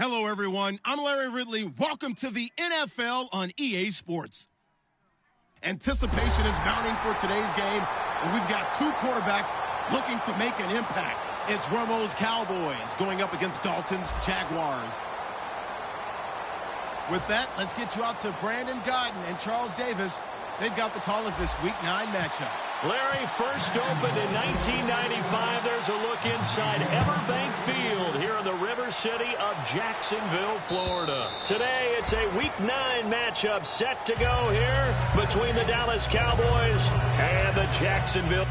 Hello, everyone. I'm Larry Ridley. Welcome to the NFL on EA Sports. Anticipation is mounting for today's game, and we've got two quarterbacks looking to make an impact. It's Romo's Cowboys going up against Dalton's Jaguars. With that, let's get you out to Brandon Godden and Charles Davis. They've got the call of this Week 9 matchup. Larry, first opened in 1995. There's a look inside Everbank Field here in the River City of Jacksonville, Florida. Today, it's a Week 9 matchup set to go here between the Dallas Cowboys and the Jacksonville.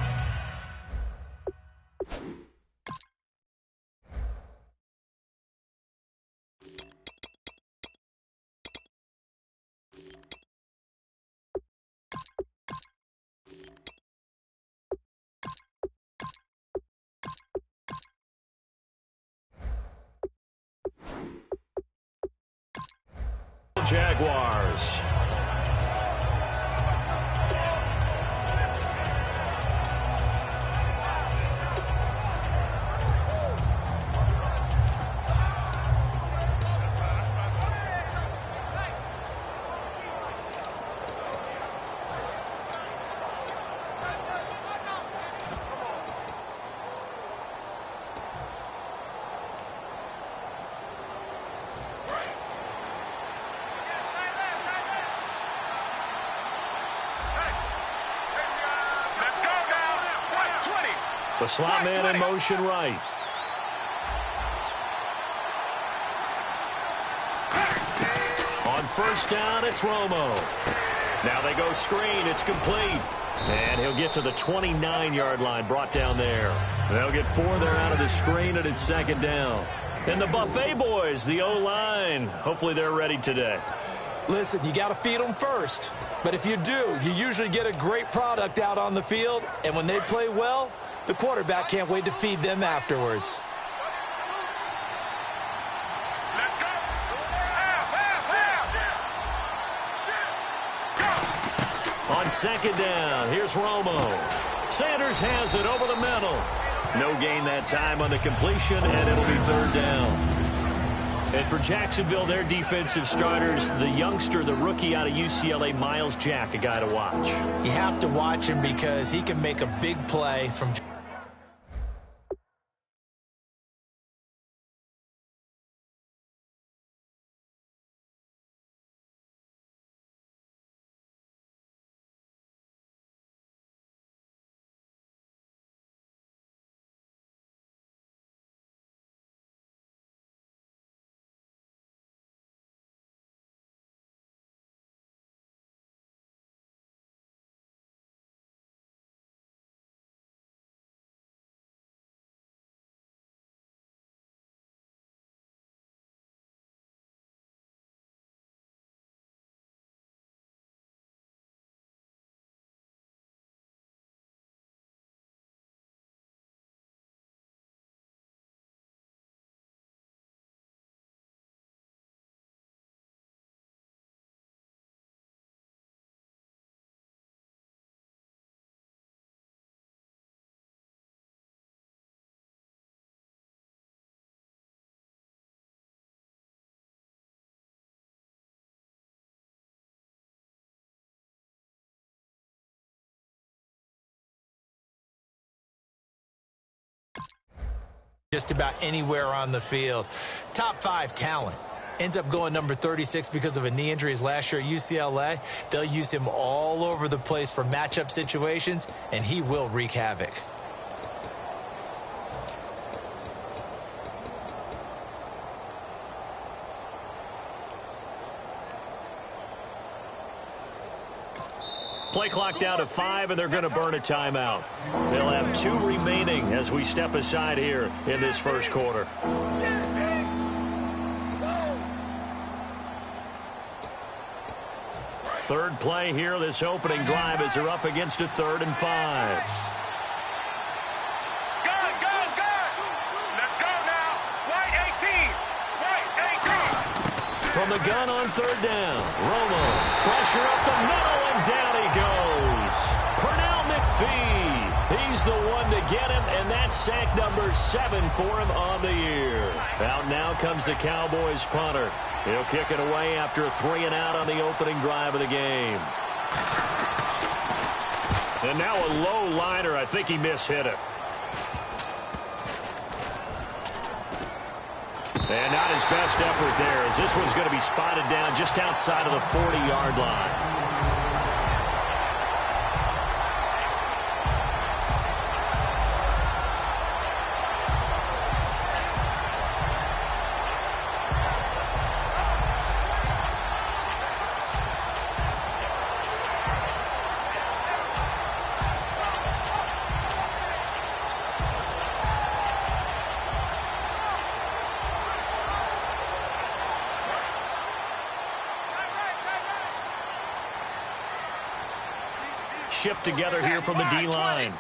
Jaguars. The slot man in motion right. On first down, it's Romo. Now they go screen. It's complete. And he'll get to the 29-yard line, brought down there. They'll get 4 there out of the screen, and it's second down. And the Buffet boys, the O-line, hopefully they're ready today. Listen, you got to feed them first. But if you do, you usually get a great product out on the field. And when they play well, the quarterback can't wait to feed them afterwards. Let's go. On second down, here's Romo. Sanders has it over the middle. No gain that time on the completion, and it'll be third down. And for Jacksonville, their defensive starters, the youngster, the rookie out of UCLA, Miles Jack, a guy to watch. You have to watch him because he can make a big play from... just about anywhere on the field. Top 5 talent. Ends up going number 36 because of a knee injury his last year at UCLA. They'll use him all over the place for matchup situations, and he will wreak havoc. Play clock down to 5, and they're going to burn a timeout. They'll have 2 remaining as we step aside here in this first quarter. Third play here, this opening drive, as they're up against a 3rd and 5. From the gun on 3rd down, Romo, pressure up the middle, and down he goes. Pernell McPhee, he's the one to get him, and that's sack number 7 for him on the year. Out now comes the Cowboys punter. He'll kick it away after a 3-and-out on the opening drive of the game. And now a low liner. I think he mishit it. And not his best effort there, as this one's going to be spotted down just outside of the 40-yard line. Shift together here from the D-line.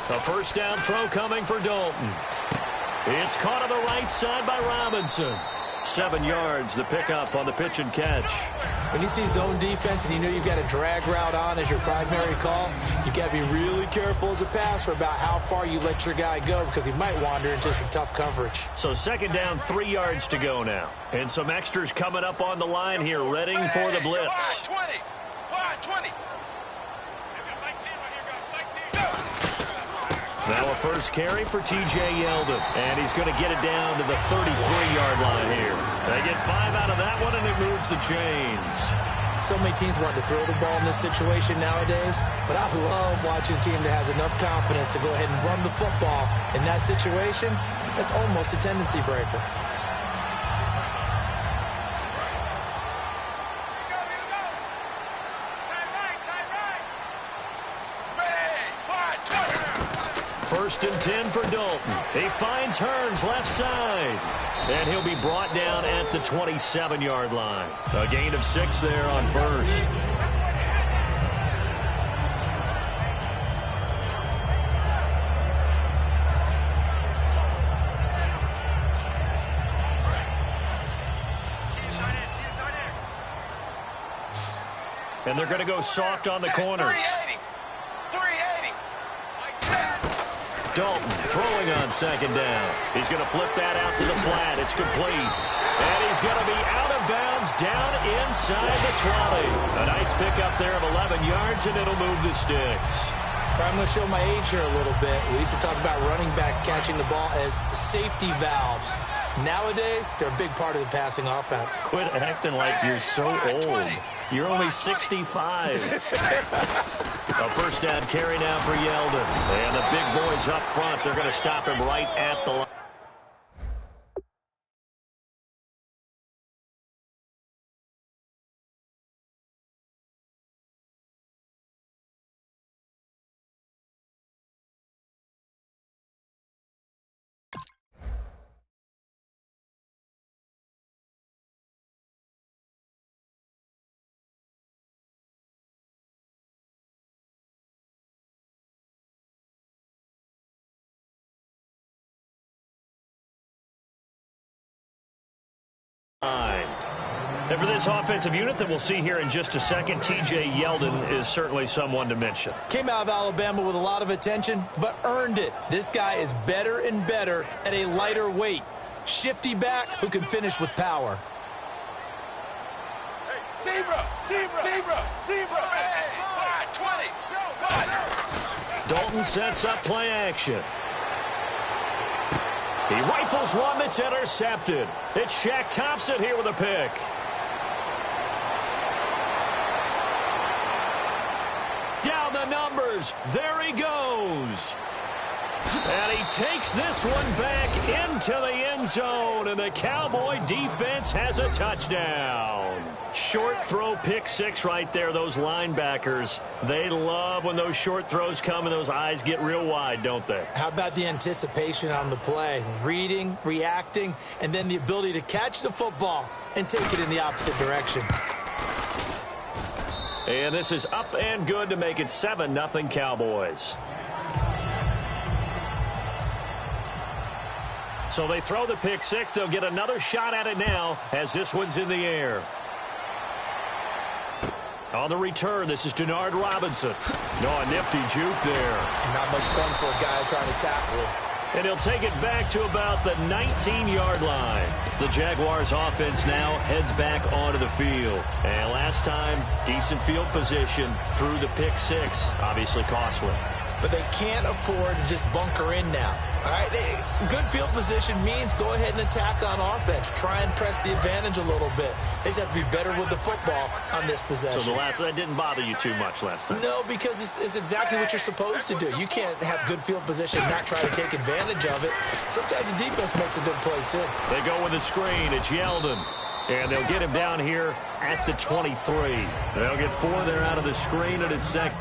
A first down throw coming for Dalton. It's caught on the right side by Robinson. 7 yards, the pickup on the pitch and catch. When you see zone defense and you know you've got a drag route on as your primary call, you got to be really careful as a passer about how far you let your guy go, because he might wander into some tough coverage. So second down, 3 yards to go now. And some extras coming up on the line here, readying for the blitz. Now a first carry for T.J. Yeldon, and he's going to get it down to the 33-yard line here. They get 5 out of that one, and it moves the chains. So many teams want to throw the ball in this situation nowadays, but I love watching a team that has enough confidence to go ahead and run the football. In that situation, that's almost a tendency breaker. First and 10 for Dalton. He finds Hearns left side. And he'll be brought down at the 27-yard line. A gain of 6 there on first. And they're going to go soft on the corners. Dalton throwing on second down. He's going to flip that out to the flat. It's complete. And he's going to be out of bounds down inside the 20. A nice pickup there of 11 yards, and it'll move the sticks. I'm going to show my age here a little bit. We used to talk about running backs catching the ball as safety valves. Nowadays, they're a big part of the passing offense. Quit acting like you're so old. You're only 65. A first down carry now for Yeldon. And the big boys up front, they're going to stop him right at the line. And for this offensive unit that we'll see here in just a second, T.J. Yeldon is certainly someone to mention. Came out of Alabama with a lot of attention, but earned it. This guy is better and better at a lighter weight. Shifty back who can finish with power. Dalton sets up play action. He rifles one that's intercepted. It's Shaq Thompson here with a pick. Down the numbers. There he goes. And he takes this one back into the end zone, and the Cowboy defense has a touchdown. Short throw, pick six right there. Those linebackers, they love when those short throws come and those eyes get real wide, don't they? How about the anticipation on the play? Reading, reacting, and then the ability to catch the football and take it in the opposite direction. And this is up and good to make it 7-0 Cowboys. So they throw the pick six. They'll get another shot at it now as this one's in the air. On the return, this is Denard Robinson. No, a nifty juke there. Not much fun for a guy trying to tackle him. And he'll take it back to about the 19-yard line. The Jaguars offense now heads back onto the field. And last time, decent field position through the pick six. Obviously costly. But they can't afford to just bunker in now. All right, good field position means go ahead and attack on offense. Try and press the advantage a little bit. They just have to be better with the football on this possession. So that didn't bother you too much last time? No, because it's exactly what you're supposed to do. You can't have good field position and not try to take advantage of it. Sometimes the defense makes a good play, too. They go with the screen. It's Yeldon. And they'll get him down here at the 23. They'll get 4 there out of the screen, and it's second.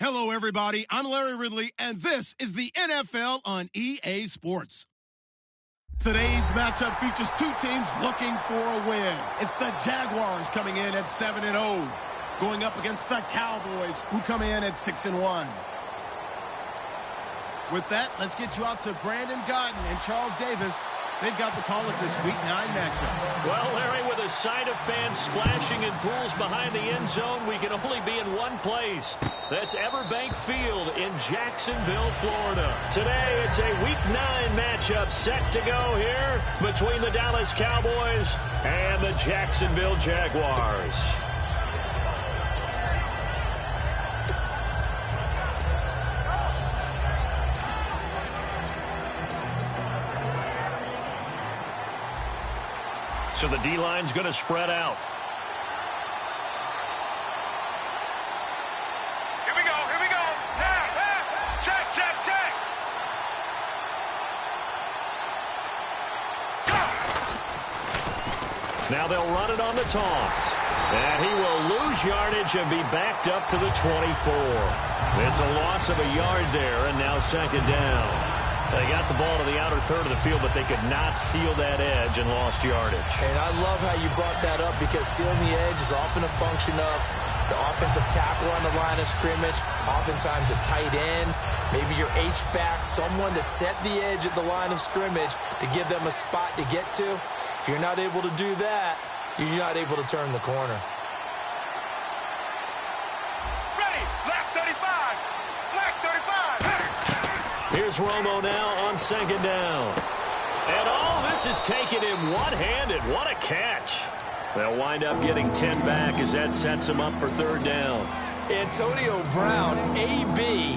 Hello, everybody. I'm Larry Ridley, and this is the NFL on EA Sports. Today's matchup features two teams looking for a win. It's the Jaguars coming in at 7-0, going up against the Cowboys, who come in at 6-1. With that, let's get you out to Brandon Gotten and Charles Davis. They've got the call of this Week 9 matchup. Well, Larry, with a sight of fans splashing in pools behind the end zone, we can only be in one place. That's Everbank Field in Jacksonville, Florida. Today, it's a Week 9 matchup set to go here between the Dallas Cowboys and the Jacksonville Jaguars. So the D-line's going to spread out. Here we go, here we go. Check, check, check. Now they'll run it on the toss. And he will lose yardage and be backed up to the 24. It's a loss of a yard there, and now second down. They got the ball to the outer third of the field, but they could not seal that edge and lost yardage. And I love how you brought that up because sealing the edge is often a function of the offensive tackle on the line of scrimmage, oftentimes a tight end, maybe your H-back, someone to set the edge at the line of scrimmage to give them a spot to get to. If you're not able to do that, you're not able to turn the corner. Ready, black 35, black 35. Here's Romo now on second down. And all this is taken in one-handed. What a catch. They'll wind up getting 10 back as that sets them up for third down. Antonio Brown, AB,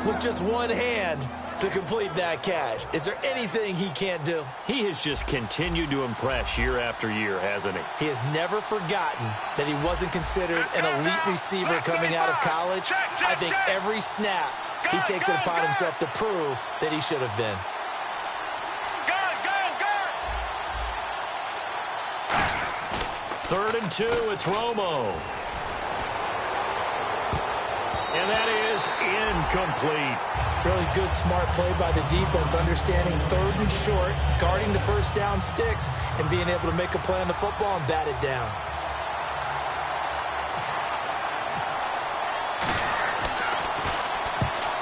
with just one hand to complete that catch. Is there anything he can't do? He has just continued to impress year after year, hasn't he? He has never forgotten that he wasn't considered an elite receiver coming out of college. I think every snap he takes it upon himself to prove that he should have been. Third and 2, it's Romo. And that is incomplete. Really good, smart play by the defense, understanding third and short, guarding the first down sticks, and being able to make a play on the football and bat it down.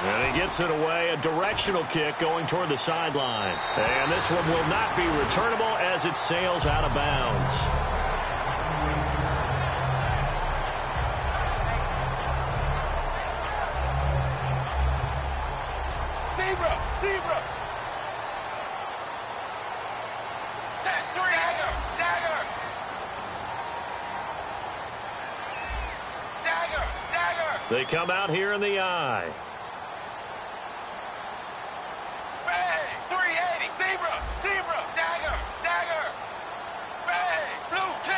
And he gets it away, a directional kick going toward the sideline. And this one will not be returnable as it sails out of bounds. Zebra. Set, dagger. They come out here in the eye. Ray, 380, zebra, dagger. Ray, blue 10.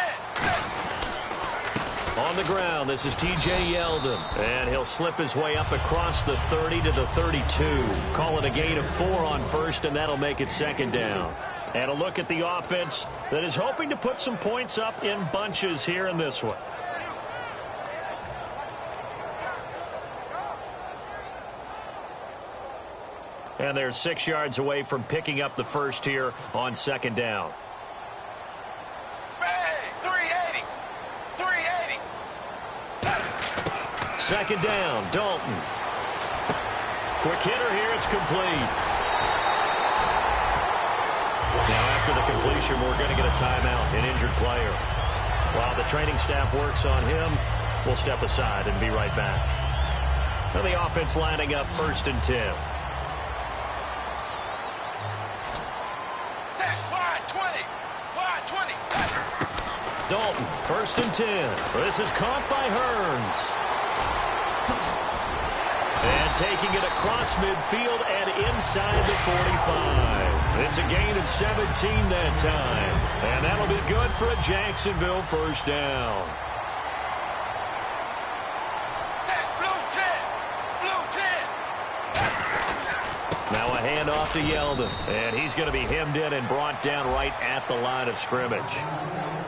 On the ground, this is T.J. Yeldon. And he'll slip his way up across the 30 to the 32. Call it a gain of 4 on first, and that'll make it second down. And a look at the offense that is hoping to put some points up in bunches here in this one. And they're 6 yards away from picking up the first here on second down. Ray, 380. Second down, Dalton. Quick hitter here, it's complete. Now after the completion, we're going to get a timeout, an injured player. While the training staff works on him, we'll step aside and be right back. And the offense lining up first and 10. Dalton, first and 10. This is caught by Hearns. And taking it across midfield and inside the 45. It's a gain of 17 that time. And that'll be good for a Jacksonville first down. Now a handoff to Yeldon. And he's going to be hemmed in and brought down right at the line of scrimmage.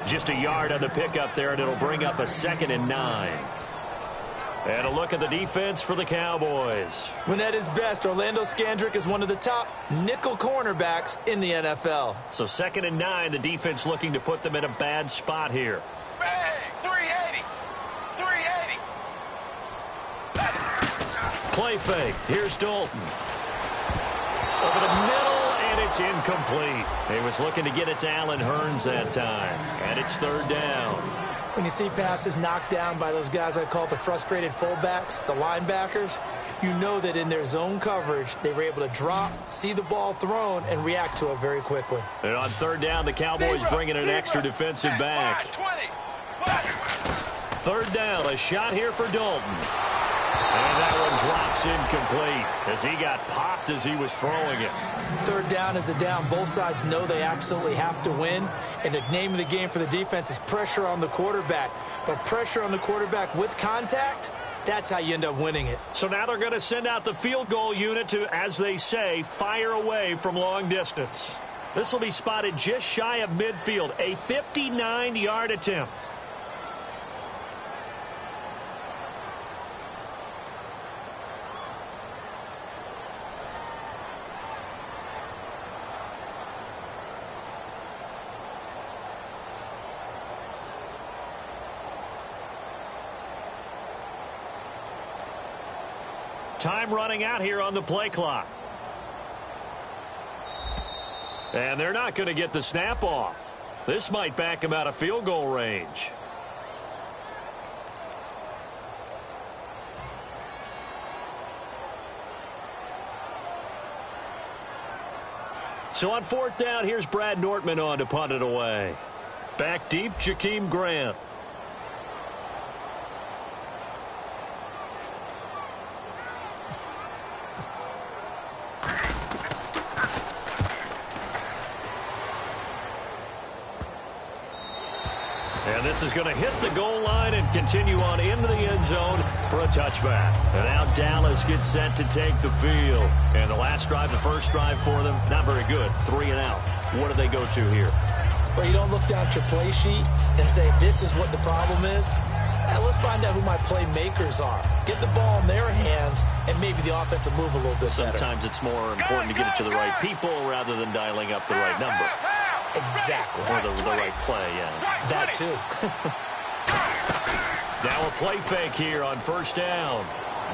Just a yard on the pickup there, and it'll bring up a 2nd and 9. And a look at the defense for the Cowboys. When at his best, Orlando Scandrick is one of the top nickel cornerbacks in the NFL. So 2nd and 9, the defense looking to put them in a bad spot here. Bang! 380! 380! Play fake. Here's Dalton. Over the middle, and it's incomplete. He was looking to get it to Allen Hurns that time. And it's 3rd down. When you see passes knocked down by those guys I call the frustrated fullbacks, the linebackers, you know that in their zone coverage, they were able to drop, see the ball thrown, and react to it very quickly. And on 3rd down, the Cowboys bringing an extra defensive back. 3rd down, a shot here for Dalton. And that one drops incomplete as he got popped as he was throwing it. 3rd down is the down. Both sides know they absolutely have to win. And the name of the game for the defense is pressure on the quarterback. But pressure on the quarterback with contact, that's how you end up winning it. So now they're going to send out the field goal unit to, as they say, fire away from long distance. This will be spotted just shy of midfield, a 59-yard attempt. Time running out here on the play clock. And they're not going to get the snap off. This might back him out of field goal range. So on 4th down, here's Brad Nortman on to punt it away. Back deep, Jakeem Grant. And this is going to hit the goal line and continue on into the end zone for a touchback. And now Dallas gets set to take the field. And the last drive, the first drive for them, not very good. 3 and out. What do they go to here? Well, you don't look down at your play sheet and say, this is what the problem is. Let's find out who my playmakers are. Get the ball in their hands, and maybe the offense will move a little bit better. Sometimes it's more important to get it to the right people rather than dialing up the right number. Exactly. Or the right play, yeah. That too. Now a play fake here on 1st down.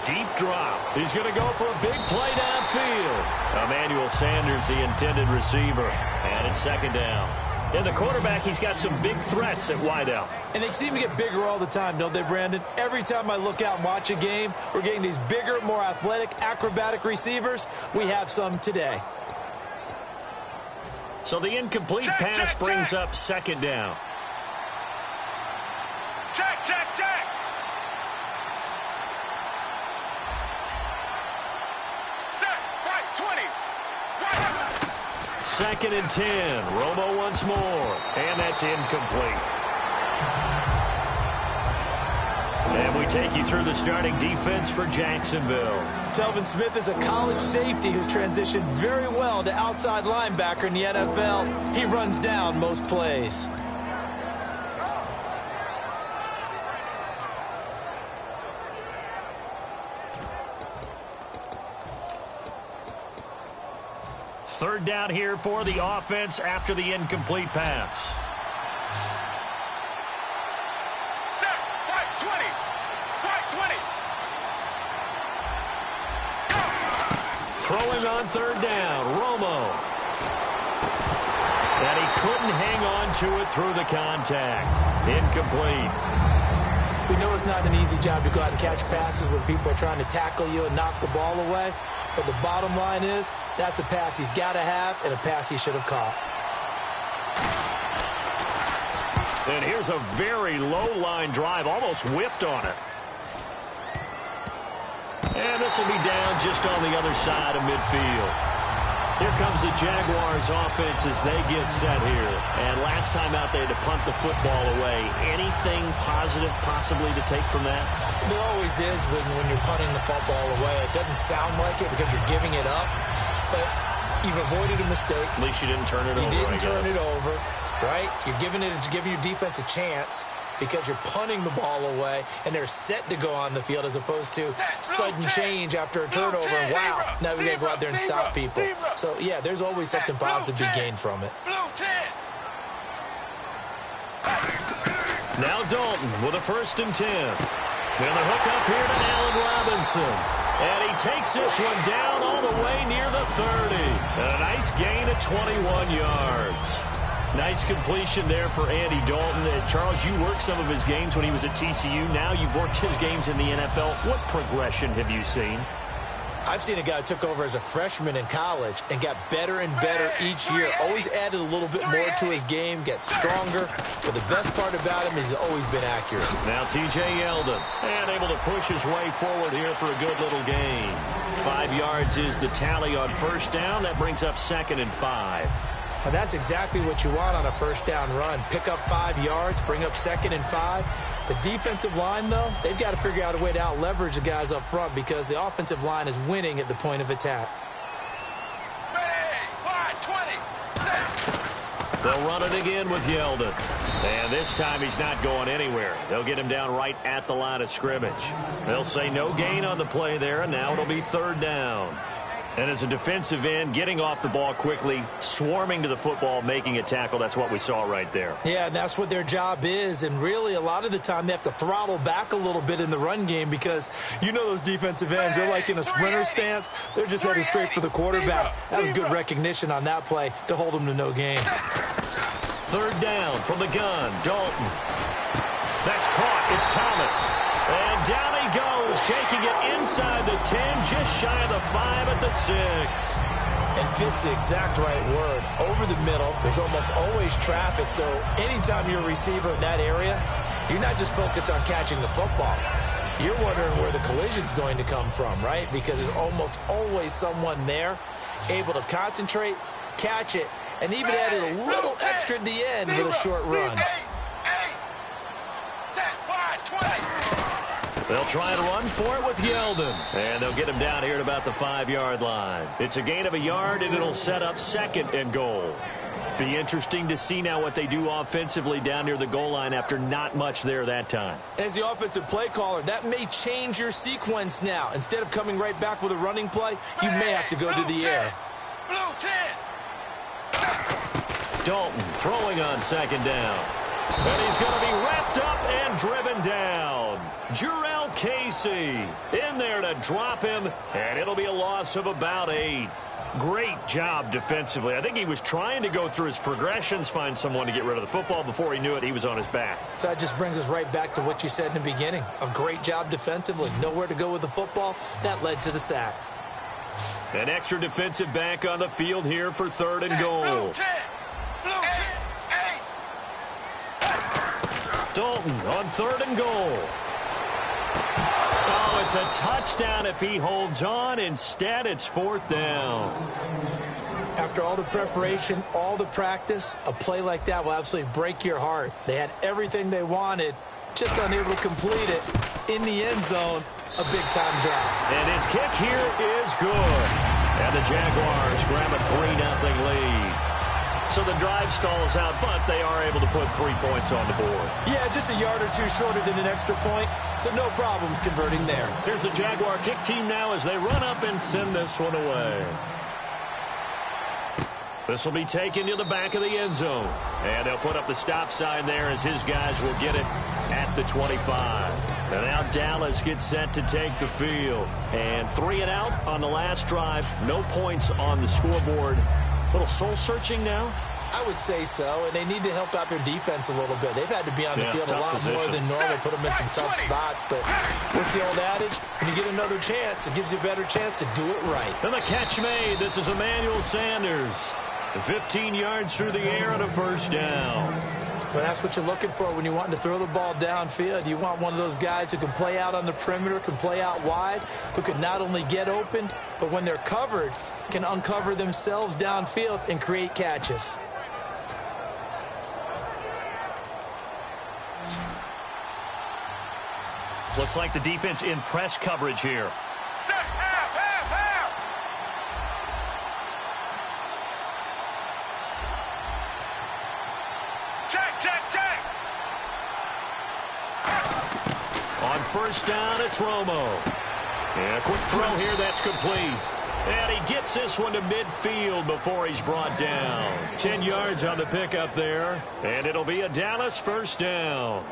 Deep drop. He's going to go for a big play downfield. Emmanuel Sanders, the intended receiver. And it's 2nd down. In the quarterback, he's got some big threats at wideout. And they seem to get bigger all the time, don't they, Brandon? Every time I look out and watch a game, we're getting these bigger, more athletic, acrobatic receivers. We have some today. So the incomplete pass brings up 2nd down. Check. Set. Right, 20. Right. 2nd and 10. Romo once more. And that's incomplete. And we take you through the starting defense for Jacksonville. Telvin Smith is a college safety who's transitioned very well to outside linebacker in the NFL. He runs down most plays. Third down here for the offense after the incomplete pass. Set. Right, 20. Right, 20. Throwing on 3rd down, Romo. And he couldn't hang on to it through the contact. Incomplete. We know it's not an easy job to go out and catch passes when people are trying to tackle you and knock the ball away. But the bottom line is, that's a pass he's got to have and a pass he should have caught. And here's a very low line drive, almost whiffed on it. And this will be down just on the other side of midfield. Here comes the Jaguars offense as they get set here. And last time out, they had to punt the football away. Anything positive possibly to take from that? There always is when you're punting the football away. It doesn't sound like it because you're giving it up, but you've avoided a mistake. At least you didn't turn it over. You didn't turn it over, right? You're giving your defense a chance. because you're punting the ball away and they're set to go on the field as opposed to sudden change after a turnover. And wow, now we got to go out there and stop people. So, yeah, there's always something positive to be gained from it. Now Dalton with a 1st and 10. And the hook up here to Allen Robinson. And he takes this one down all the way near the 30. And a nice gain of 21 yards. Nice completion there for Andy Dalton. Charles, you worked some of his games when he was at TCU. Now you've worked his games in the NFL. What progression have you seen? I've seen a guy who took over as a freshman in college and got better and better each year. Always added a little bit more to his game, got stronger. But the best part about him is he's always been accurate. Now T.J. Yeldon, and able to push his way forward here for a good little gain. 5 yards is the tally on 1st down. That brings up 2nd and 5. And that's exactly what you want on a 1st down run. Pick up 5 yards, bring up 2nd and 5. The defensive line, though, they've got to figure out a way to out-leverage the guys up front because the offensive line is winning at the point of attack. Ready, wide, 20. They'll run it again with Yeldon. And this time he's not going anywhere. They'll get him down right at the line of scrimmage. They'll say no gain on the play there, and now it'll be 3rd down. And as a defensive end, getting off the ball quickly, swarming to the football, making a tackle, that's what we saw right there. Yeah, and that's what their job is. And really, a lot of the time, they have to throttle back a little bit in the run game because you know those defensive ends, they're like in a sprinter stance. They're just headed straight for the quarterback. That was good recognition on that play to hold them to no gain. 3rd down from the gun. Dalton. That's caught. It's Thomas. And down he goes, taking it inside the 10, just shy of the 5 at the 6. And fits the exact right word. Over the middle, there's almost always traffic, so anytime you're a receiver in that area, you're not just focused on catching the football. You're wondering where the collision's going to come from, right? Because there's almost always someone there able to concentrate, catch it, and even added a little extra at the end with a short run. They'll try and run for it with Yeldon. And they'll get him down here at about the 5-yard line. It's a gain of a yard, and it'll set up 2nd and goal. Be interesting to see now what they do offensively down near the goal line after not much there that time. As the offensive play caller, that may change your sequence now. Instead of coming right back with a running play, you may have to go to the air. Dalton throwing on 2nd down. And he's going to be wrapped up and driven down. Jurrell Casey in there to drop him, and it'll be a loss of about 8. Great job defensively. I think he was trying to go through his progressions, find someone to get rid of the football. Before he knew it, he was on his back. So that just brings us right back to what you said in the beginning. A great job defensively. Nowhere to go with the football. That led to the sack. An extra defensive back on the field here for 3rd and goal. Dalton on 3rd and goal. Oh, it's a touchdown if he holds on. Instead, it's 4th down. After all the preparation, all the practice, a play like that will absolutely break your heart. They had everything they wanted, just unable to complete it. In the end zone, a big-time drop. And his kick here is good. And the Jaguars grab a 3-0 lead. So the drive stalls out, but they are able to put 3 points on the board. Yeah, just a yard or two shorter than an extra point. So no problems converting there. Here's the Jaguar kick team now as they run up and send this one away. This will be taken to the back of the end zone. And they'll put up the stop sign there as his guys will get it at the 25. And now Dallas gets set to take the field. And 3 and out on the last drive. No points on the scoreboard. A little soul-searching now? I would say so, and they need to help out their defense a little bit. They've had to be on the field a lot more than normal, put them in some tough spots. But what's the old adage? When you get another chance, it gives you a better chance to do it right. And the catch made. This is Emmanuel Sanders. 15 yards through the air and a 1st down. Well, that's what you're looking for when you're wanting to throw the ball downfield. You want one of those guys who can play out on the perimeter, can play out wide, who can not only get open, but when they're covered, can uncover themselves downfield and create catches. Looks like the defense in press coverage here. Set, half. Check. first down, it's Romo. And a quick throw here, that's complete. And he gets this one to midfield before he's brought down. 10 yards on the pickup there, and it'll be a Dallas first down.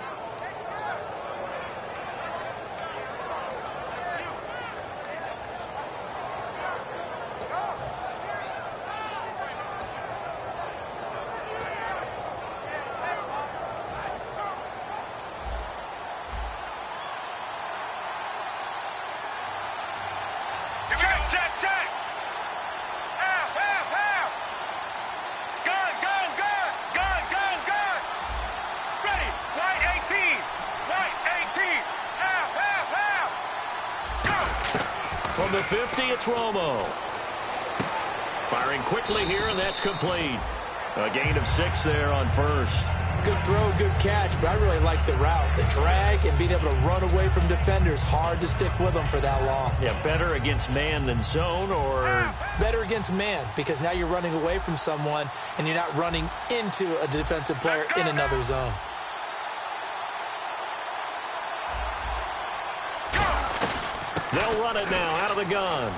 From the 50, it's Romo. Firing quickly here, and that's complete. A gain of 6 there on first. Good throw, good catch, but I really like the route. The drag and being able to run away from defenders. Hard to stick with them for that long. Yeah, better against man than zone, or? Better against man, because now you're running away from someone, and you're not running into a defensive player in another zone. They'll run it now out of the gun.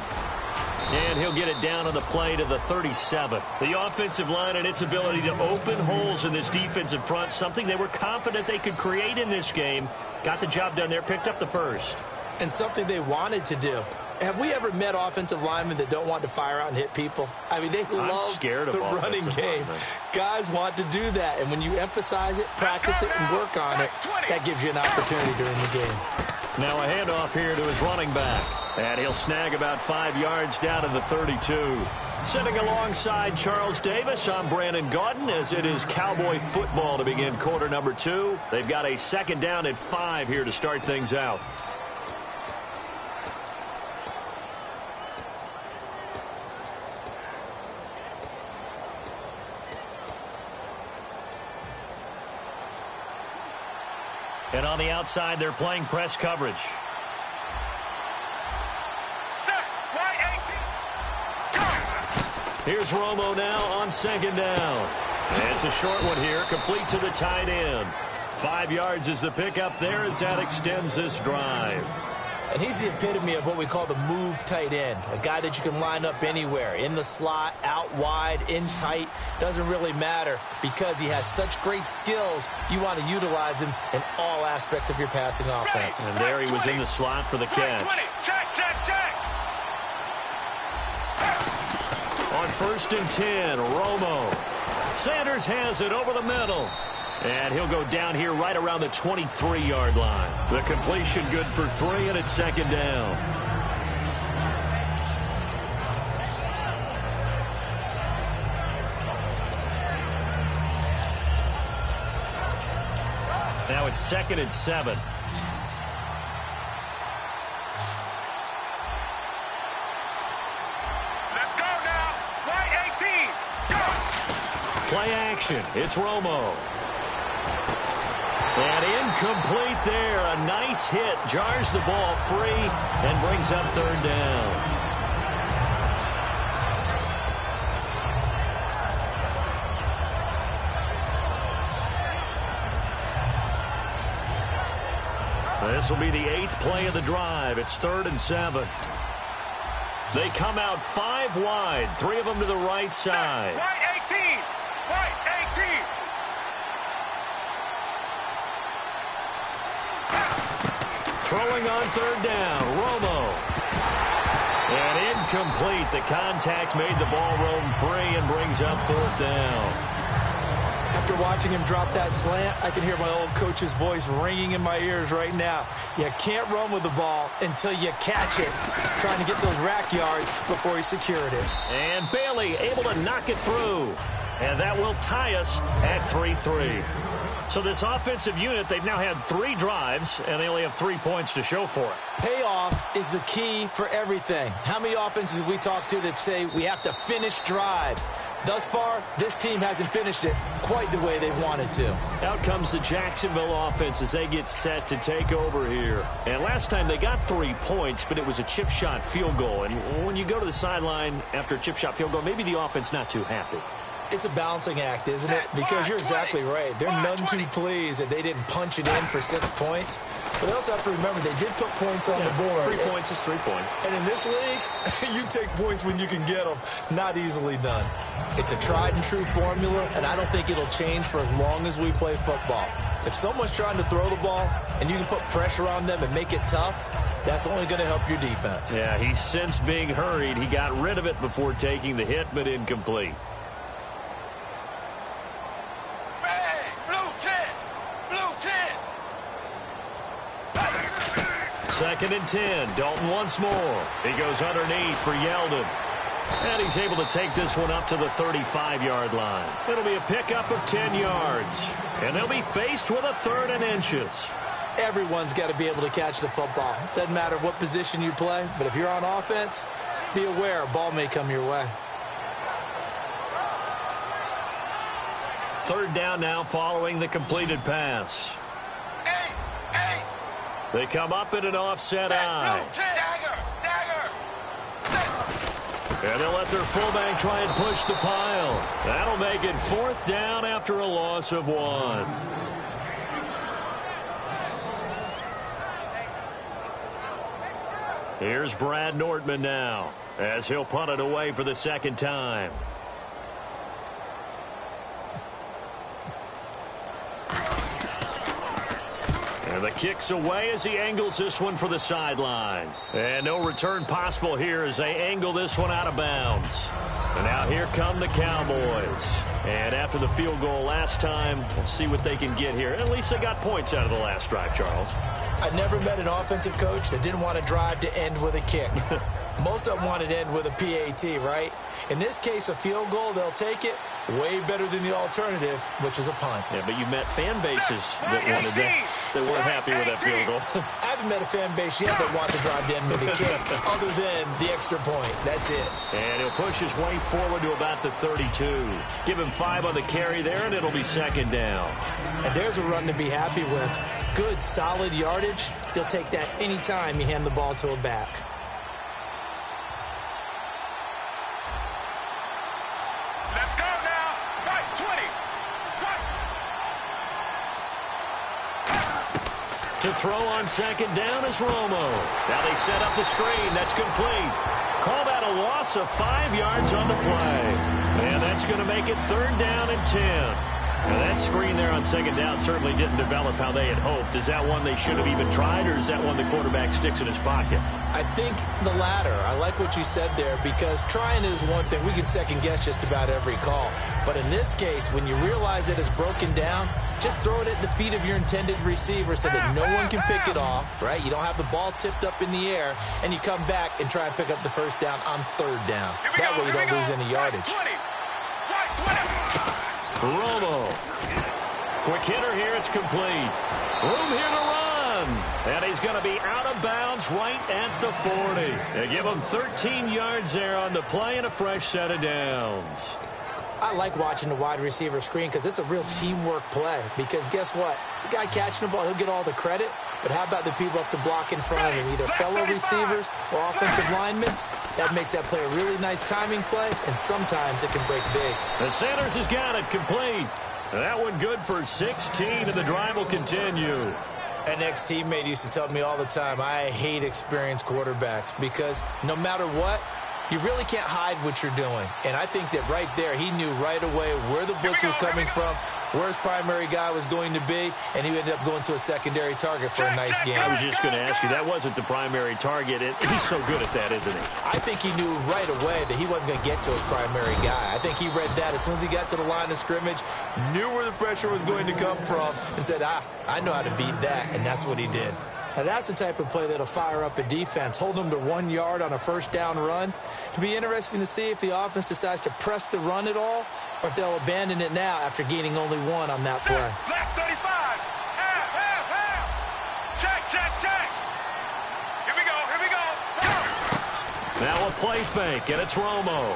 And he'll get it down on the play to the 37. The offensive line and its ability to open holes in this defensive front, something they were confident they could create in this game. Got the job done there, picked up the first. And something they wanted to do. Have we ever met offensive linemen that don't want to fire out and hit people? I mean, they love the running game. Guys want to do that, and when you emphasize it, practice it, and work on it, that gives you an opportunity during the game. Now a handoff here to his running back. And he'll snag about 5 yards down to the 32. Sitting alongside Charles Davis, I'm Brandon Gaudin, as it is Cowboy football to begin quarter number 2. They've got a second down at 5 here to start things out. And on the outside, they're playing press coverage. Here's Romo now on second down. And it's a short one here, complete to the tight end. 5 yards is the pickup there as that extends this drive. And he's the epitome of what we call the move tight end. A guy that you can line up anywhere, in the slot, out wide, in tight. Doesn't really matter because he has such great skills. You want to utilize him in all aspects of your passing offense. And there he was in the slot for the catch. On 1st and 10, Romo. Sanders has it over the middle. And he'll go down here right around the 23-yard line. The completion good for 3, and it's second down. Now it's 2nd and 7. Let's go now. White 18. Go. Play action. It's Romo. And incomplete there. A nice hit. Jars the ball free and brings up 3rd down. This will be the 8th play of the drive. It's 3rd and 7. They come out 5 wide. 3 of them to the right side. White 18. White 18. Throwing on 3rd down, Romo. And incomplete. The contact made the ball roam free and brings up 4th down. After watching him drop that slant, I can hear my old coach's voice ringing in my ears right now. You can't run with the ball until you catch it. Trying to get those rack yards before he secured it. And Bailey able to knock it through. And that will tie us at 3-3. So this offensive unit, they've now had 3 drives, and they only have 3 points to show for it. Payoff is the key for everything. How many offenses have we talked to that say we have to finish drives? Thus far, this team hasn't finished it quite the way they wanted to. Out comes the Jacksonville offense as they get set to take over here. And last time they got 3 points, but it was a chip shot field goal. And when you go to the sideline after a chip shot field goal, maybe the offense not too happy. It's a balancing act, isn't it? Because you're exactly right. They're none too pleased that they didn't punch it in for 6 points. But they also have to remember they did put points on the board. 3 points is 3 points. And in this league, you take points when you can get them. Not easily done. It's a tried and true formula, and I don't think it'll change for as long as we play football. If someone's trying to throw the ball and you can put pressure on them and make it tough, that's only going to help your defense. Yeah, he's sensed being hurried. He got rid of it before taking the hit, but incomplete. Second and 10. Dalton once more. He goes underneath for Yeldon. And he's able to take this one up to the 35-yard line. It'll be a pickup of 10 yards. And they'll be faced with a 3rd and inches. Everyone's got to be able to catch the football. Doesn't matter what position you play, but if you're on offense, be aware a ball may come your way. 3rd down now following the completed pass. They come up in an offset eye. And they'll let their fullback try and push the pile. That'll make it 4th down after a loss of 1. Here's Brad Nordman now as he'll punt it away for the 2nd time. And the kick's away as he angles this one for the sideline. And no return possible here as they angle this one out of bounds. And now here come the Cowboys. And after the field goal last time, we'll see what they can get here. At least they got points out of the last drive, Charles. I never met an offensive coach that didn't want to drive to end with a kick. Most of them wanted to end with a PAT, right? In this case, a field goal, they'll take it. Way better than the alternative, which is a punt. Yeah, but you met fan bases that wanted that weren't happy with that field goal. I haven't met a fan base yet that wants to drive to end with a kick, other than the extra point. That's it. And he'll push his way forward to about the 32. Give him 5 on the carry there, and it'll be 2nd down. And there's a run to be happy with. Good, solid yardage. He'll take that anytime you hand the ball to a back. To throw on 2nd down is Romo. Now they set up the screen. That's complete. Call that a loss of 5 yards on the play. And that's going to make it 3rd down and 10. Now that screen there on 2nd down certainly didn't develop how they had hoped. Is that one they should have even tried, or is that one the quarterback sticks in his pocket? I think the latter. I like what you said there, because trying is one thing. We can second-guess just about every call. But in this case, when you realize that it's broken down, just throw it at the feet of your intended receiver so that no one can pick it off, right? You don't have the ball tipped up in the air, and you come back and try and pick up the 1st down on 3rd down. That way you don't lose any yardage. Romo. Quick hitter here. It's complete. Room here to run. And he's going to be out of bounds right at the 40. They give him 13 yards there on the play and a fresh set of downs. I like watching the wide receiver screen because it's a real teamwork play. Because guess what? The guy catching the ball, he'll get all the credit. But how about the people up to block in front of him, either fellow receivers or offensive linemen? That makes that play a really nice timing play, and sometimes it can break big. The Sanders has got it complete. That one good for 16, and the drive will continue. An ex-teammate used to tell me all the time, I hate experienced quarterbacks because no matter what, you really can't hide what you're doing. And I think that right there, he knew right away where the blitz was coming from, where his primary guy was going to be, and he ended up going to a secondary target for a nice game. I was just going to ask you, that wasn't the primary target. He's so good at that, isn't he? I think he knew right away that he wasn't going to get to his primary guy. I think he read that as soon as he got to the line of scrimmage, knew where the pressure was going to come from, and said, I know how to beat that, and that's what he did. Now, that's the type of play that'll fire up a defense, hold them to 1 yard on a 1st down run. It'll be interesting to see if the offense decides to press the run at all, or if they'll abandon it now after gaining only 1 on that play. Left 35. Half. Check. Here we go. Now a play fake, and it's Romo.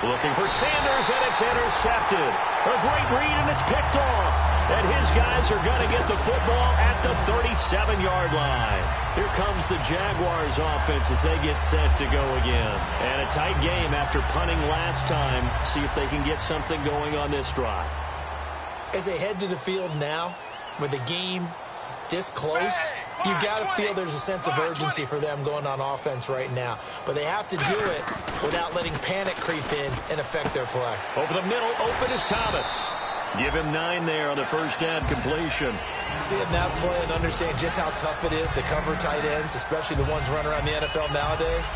Looking for Sanders, and it's intercepted. A great read, and it's picked off. And his guys are going to get the football at the 37-yard line. Here comes the Jaguars offense as they get set to go again. And a tight game after punting last time. See if they can get something going on this drive. As they head to the field now, with the game this close, you've got to feel there's a sense of urgency for them going on offense right now. But they have to do it without letting panic creep in and affect their play. Over the middle, open is Thomas. Give him 9 there on the first down completion. Seeing that play and understand just how tough it is to cover tight ends, especially the ones running around the NFL nowadays,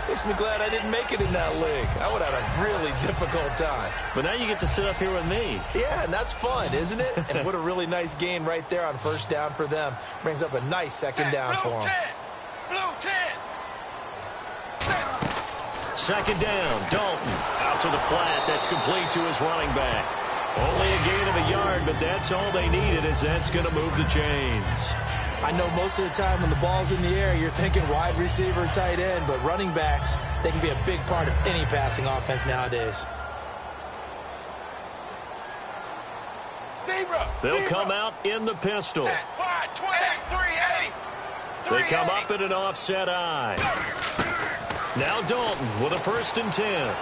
makes me glad I didn't make it in that league. I would have had a really difficult time. But now you get to sit up here with me. Yeah, and that's fun, isn't it? And what a really nice gain right there on first down for them. Brings up a nice second down for them. Blue 10. Second down, Dalton. Out to the flat. That's complete to his running back. Only a gain of a yard, but that's all they needed, as that's going to move the chains. I know most of the time when the ball's in the air, you're thinking wide receiver, tight end, but running backs, they can be a big part of any passing offense nowadays. They'll come out in the pistol. Wide 20. 380. They come up in an offset eye. Now Dalton with a 1st and 10.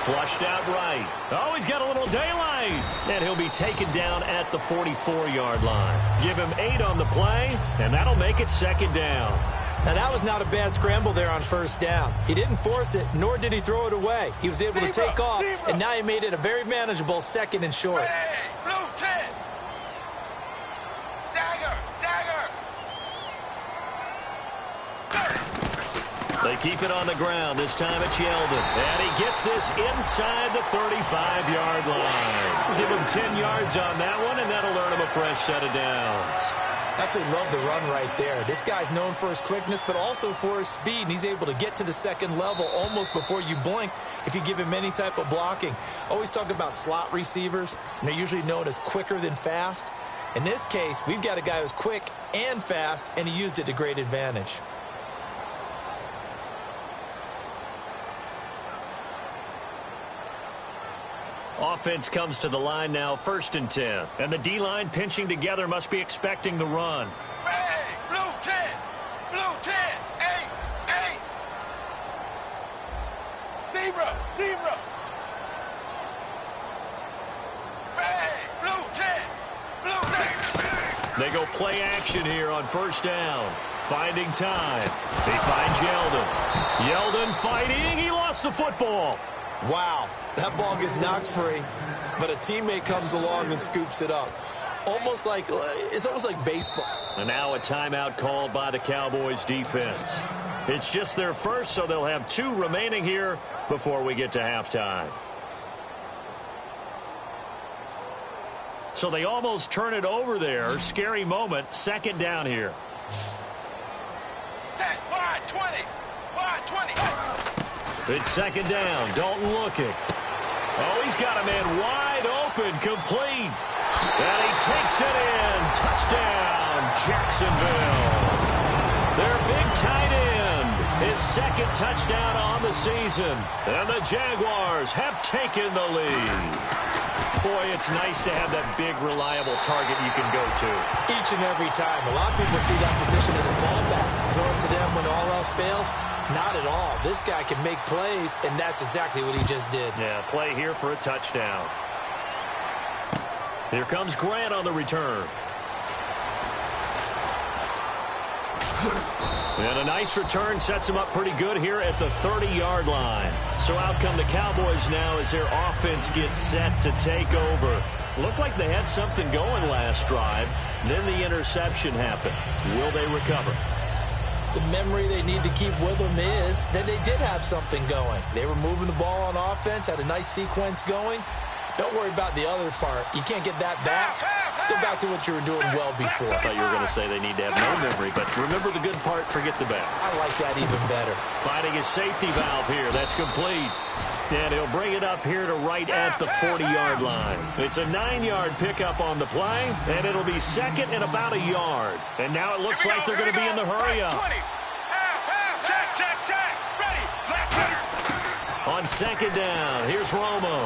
Flushed out right. Oh, he's got a little daylight. And he'll be taken down at the 44-yard line. Give him 8 on the play, and that'll make it second down. Now, that was not a bad scramble there on first down. He didn't force it, nor did he throw it away. He was able to take off, and now he made it a very manageable 2nd and short. Hey, blue 10. Dagger. They keep it on the ground. This time it's Yeldon. And he gets this inside the 35-yard line. Give him 10 yards on that one, and that'll earn him a fresh set of downs. Absolutely love the run right there. This guy's known for his quickness, but also for his speed. And he's able to get to the second level almost before you blink if you give him any type of blocking. Always talk about slot receivers, and they're usually known as quicker than fast. In this case, we've got a guy who's quick and fast, and he used it to great advantage. Offense comes to the line now, 1st and 10. And the D-line pinching together must be expecting the run. Hey, blue 10. Blue 10. 8. Zebra. Hey, blue 10. Blue 10. They go play action here on first down. Finding time. He finds Yeldon. Yeldon fighting. He lost the football. Wow, that ball gets knocked free, but a teammate comes along and scoops it up. It's almost like baseball. And now a timeout called by the Cowboys defense. It's just their first, so they'll have 2 remaining here before we get to halftime. So they almost turn it over there. Scary moment. Second down here. Set. Wide 20. Wide 20. It's second down. Dalton looking. Oh, he's got a man wide open. Complete. And he takes it in. Touchdown, Jacksonville. Their big tight end. His 2nd touchdown on the season. And the Jaguars have taken the lead. Boy, it's nice to have that big, reliable target you can go to. Each and every time. A lot of people see that position as a fallback. Throw it to them when all else fails. Not at all. This guy can make plays, and that's exactly what he just did. Yeah, play here for a touchdown. Here comes Grant on the return. And a nice return sets him up pretty good here at the 30-yard line. So out come the Cowboys now as their offense gets set to take over. Looked like they had something going last drive. Then the interception happened. Will they recover? The memory they need to keep with them is that they did have something going. They were moving the ball on offense, had a nice sequence going. Don't worry about the other part. You can't get that back. Let's go back to what you were doing well before. I thought you were going to say they need to have no memory, but remember the good part, forget the bad. I like that even better. Finding his safety valve here. That's complete. And he'll bring it up here to right at the 40-yard line. It's a 9-yard pickup on the play, and it'll be second and about a yard. And now it looks like they're going to be in the hurry up. Check. Ready. Left. On on second down. Here's Romo.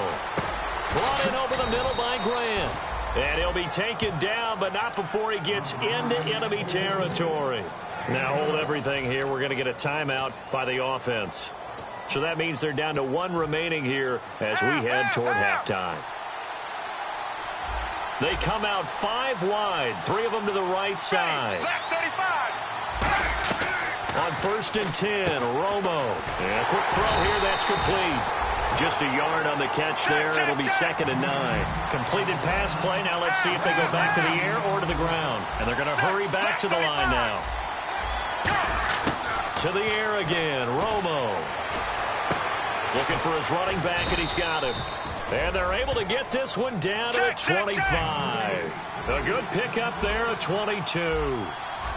Brought in over the middle by Grant. And he'll be taken down, but not before he gets into enemy territory. Now hold everything here. We're going to get a timeout by the offense. So that means they're down to one remaining here as we head toward halftime. They come out 5 wide, 3 of them to the right side. On 1st and 10, Romo. And a quick throw here, that's complete. Just a yard on the catch there. It'll be 2nd and 9. Completed pass play. Now let's see if they go back to the air or to the ground. And they're going to hurry back to the line now. To the air again, Romo. Looking for his running back, and he's got him. And they're able to get this one down to the 25. A good pickup there at 22.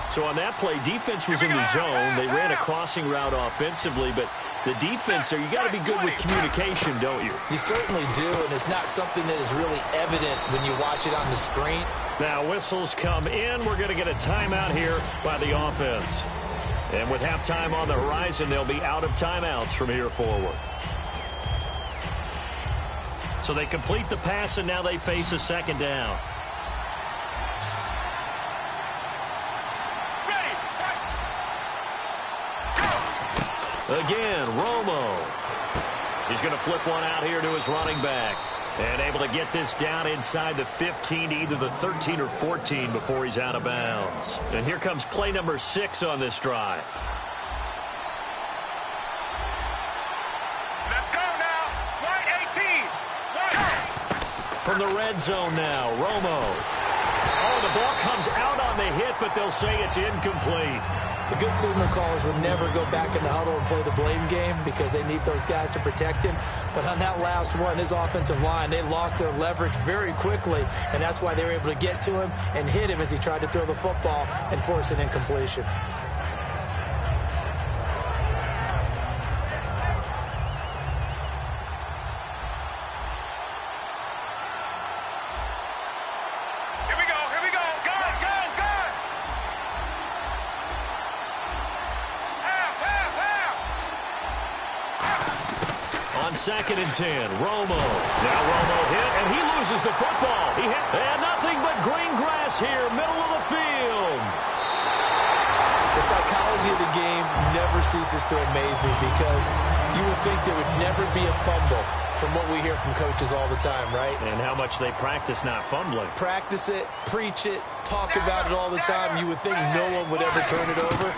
So on that play, defense was in the zone. They ran a crossing route offensively, but the defense there, you got to be good with communication, don't you? You certainly do, and it's not something that is really evident when you watch it on the screen. Now whistles come in. We're going to get a timeout here by the offense. And with halftime on the horizon, they'll be out of timeouts from here forward. So they complete the pass, and now they face a 2nd down. Again, Romo. He's going to flip one out here to his running back. And able to get this down inside the 15, either the 13 or 14 before he's out of bounds. And here comes play number 6 on this drive. Let's go now. White 18. White. From the red zone now, Romo. Oh, the ball comes out on the hit, but they'll say it's incomplete. The good signal callers would never go back in the huddle and play the blame game because they need those guys to protect him. But on that last one, his offensive line, they lost their leverage very quickly, and that's why they were able to get to him and hit him as he tried to throw the football and force an incompletion. On 2nd and 10, Romo. Now Romo hit, and he loses the football. He hit, and nothing but green grass here, middle of the field. The psychology of the game never ceases to amaze me because you would think there would never be a fumble from what we hear from coaches all the time, right? And how much they practice not fumbling. Practice it, preach it, talk about it all the time. You would think no one would ever turn it over.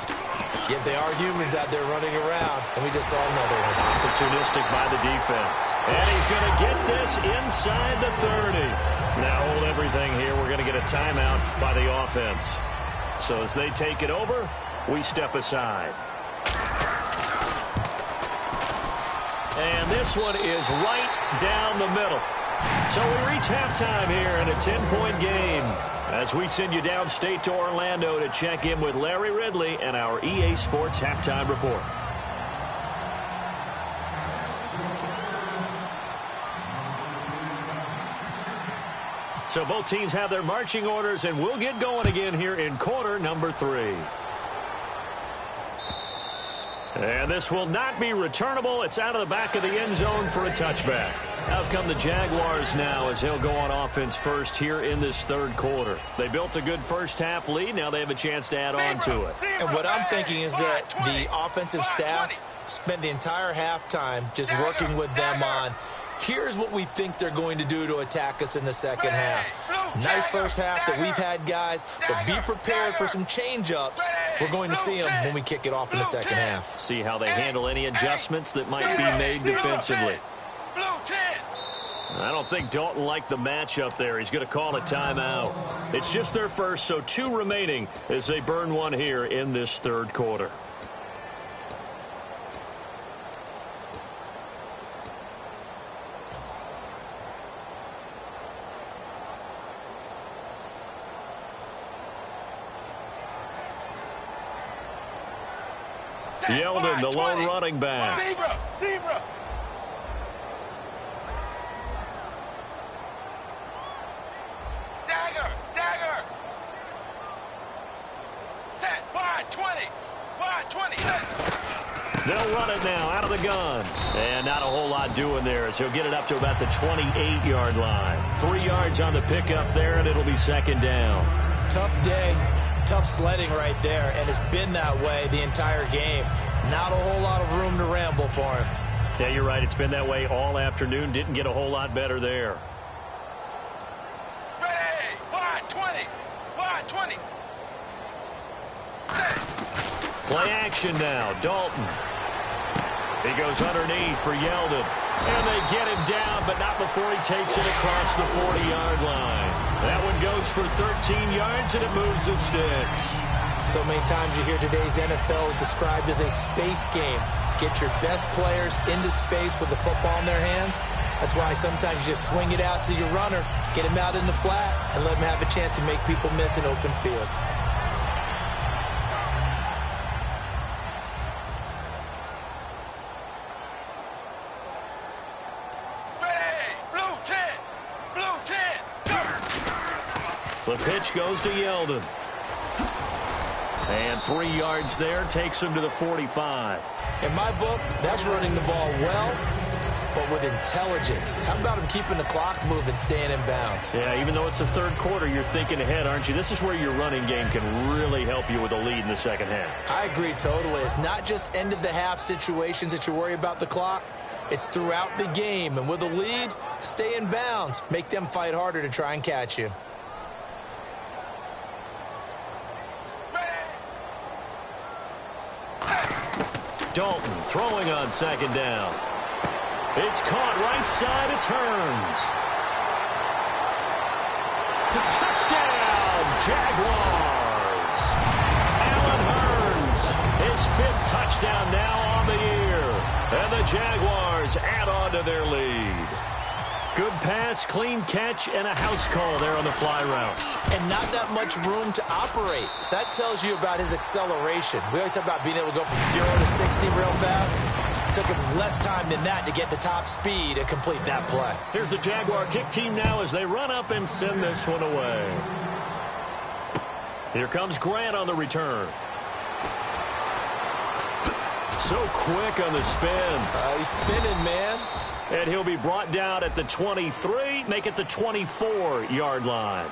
Yet they are humans out there running around, and we just saw another one. Opportunistic by the defense. And he's going to get this inside the 30. Now hold everything here. We're going to get a timeout by the offense. So as they take it over, we step aside. And this one is right down the middle. So we reach halftime here in a 10-point game as we send you downstate to Orlando to check in with Larry Ridley and our EA Sports Halftime Report. So both teams have their marching orders, and we'll get going again here in quarter number 3. And this will not be returnable. It's out of the back of the end zone for a touchback. Out come the Jaguars now as they'll go on offense first here in this 3rd quarter. They built a good first-half lead. Now they have a chance to add on to it. And what I'm thinking is that the offensive staff spent the entire halftime just working with them on, here's what we think they're going to do to attack us in the second half. Nice first half that we've had, guys, but be prepared for some change-ups. We're going to see them when we kick it off in the second half. See how they handle any adjustments that might be made defensively. I don't think Dalton liked the matchup there. He's going to call a timeout. It's just their first, so 2 remaining as they burn one here in this 3rd quarter. Yeldon, the lone running back. Zebra. Dagger. Set. Wide 20. They'll run it now out of the gun. And not a whole lot doing there as he'll get it up to about the 28-yard line. 3 yards on the pickup there, and it'll be second down. Tough day, tough sledding right there, and it's been that way the entire game. Not a whole lot of room to ramble for him. Yeah, you're right. It's been that way all afternoon. Didn't get a whole lot better there. Ready! Wide 20! Wide 20! Play action now. Dalton. He goes underneath for Yeldon. And they get him down, but not before he takes it across the 40-yard line. That one goes for 13 yards, and it moves the sticks. So many times you hear today's NFL described as a space game. Get your best players into space with the football in their hands. That's why sometimes you just swing it out to your runner, get him out in the flat, and let him have a chance to make people miss an open field. The pitch goes to Yeldon. And 3 yards there takes him to the 45. In my book, that's running the ball well, but with intelligence. How about him keeping the clock moving, staying in bounds? Yeah, even though it's the third quarter, you're thinking ahead, aren't you? This is where your running game can really help you with a lead in the second half. I agree totally. It's not just end-of-the-half situations that you worry about the clock. It's throughout the game. And with a lead, stay in bounds. Make them fight harder to try and catch you. Dalton throwing on second down. It's caught right side. It's Hearns. Touchdown, Jaguars. Allen Hearns, his 5th touchdown now on the year. And the Jaguars add on to their lead. Good pass, clean catch, and a house call there on the fly route. And not that much room to operate. So that tells you about his acceleration. We always talk about being able to go from 0 to 60 real fast. It took him less time than that to get to top speed and complete that play. Here's the Jaguar kick team now as they run up and send this one away. Here comes Grant on the return. So quick on the spin. He's spinning, man. And he'll be brought down at the 23, make it the 24-yard line.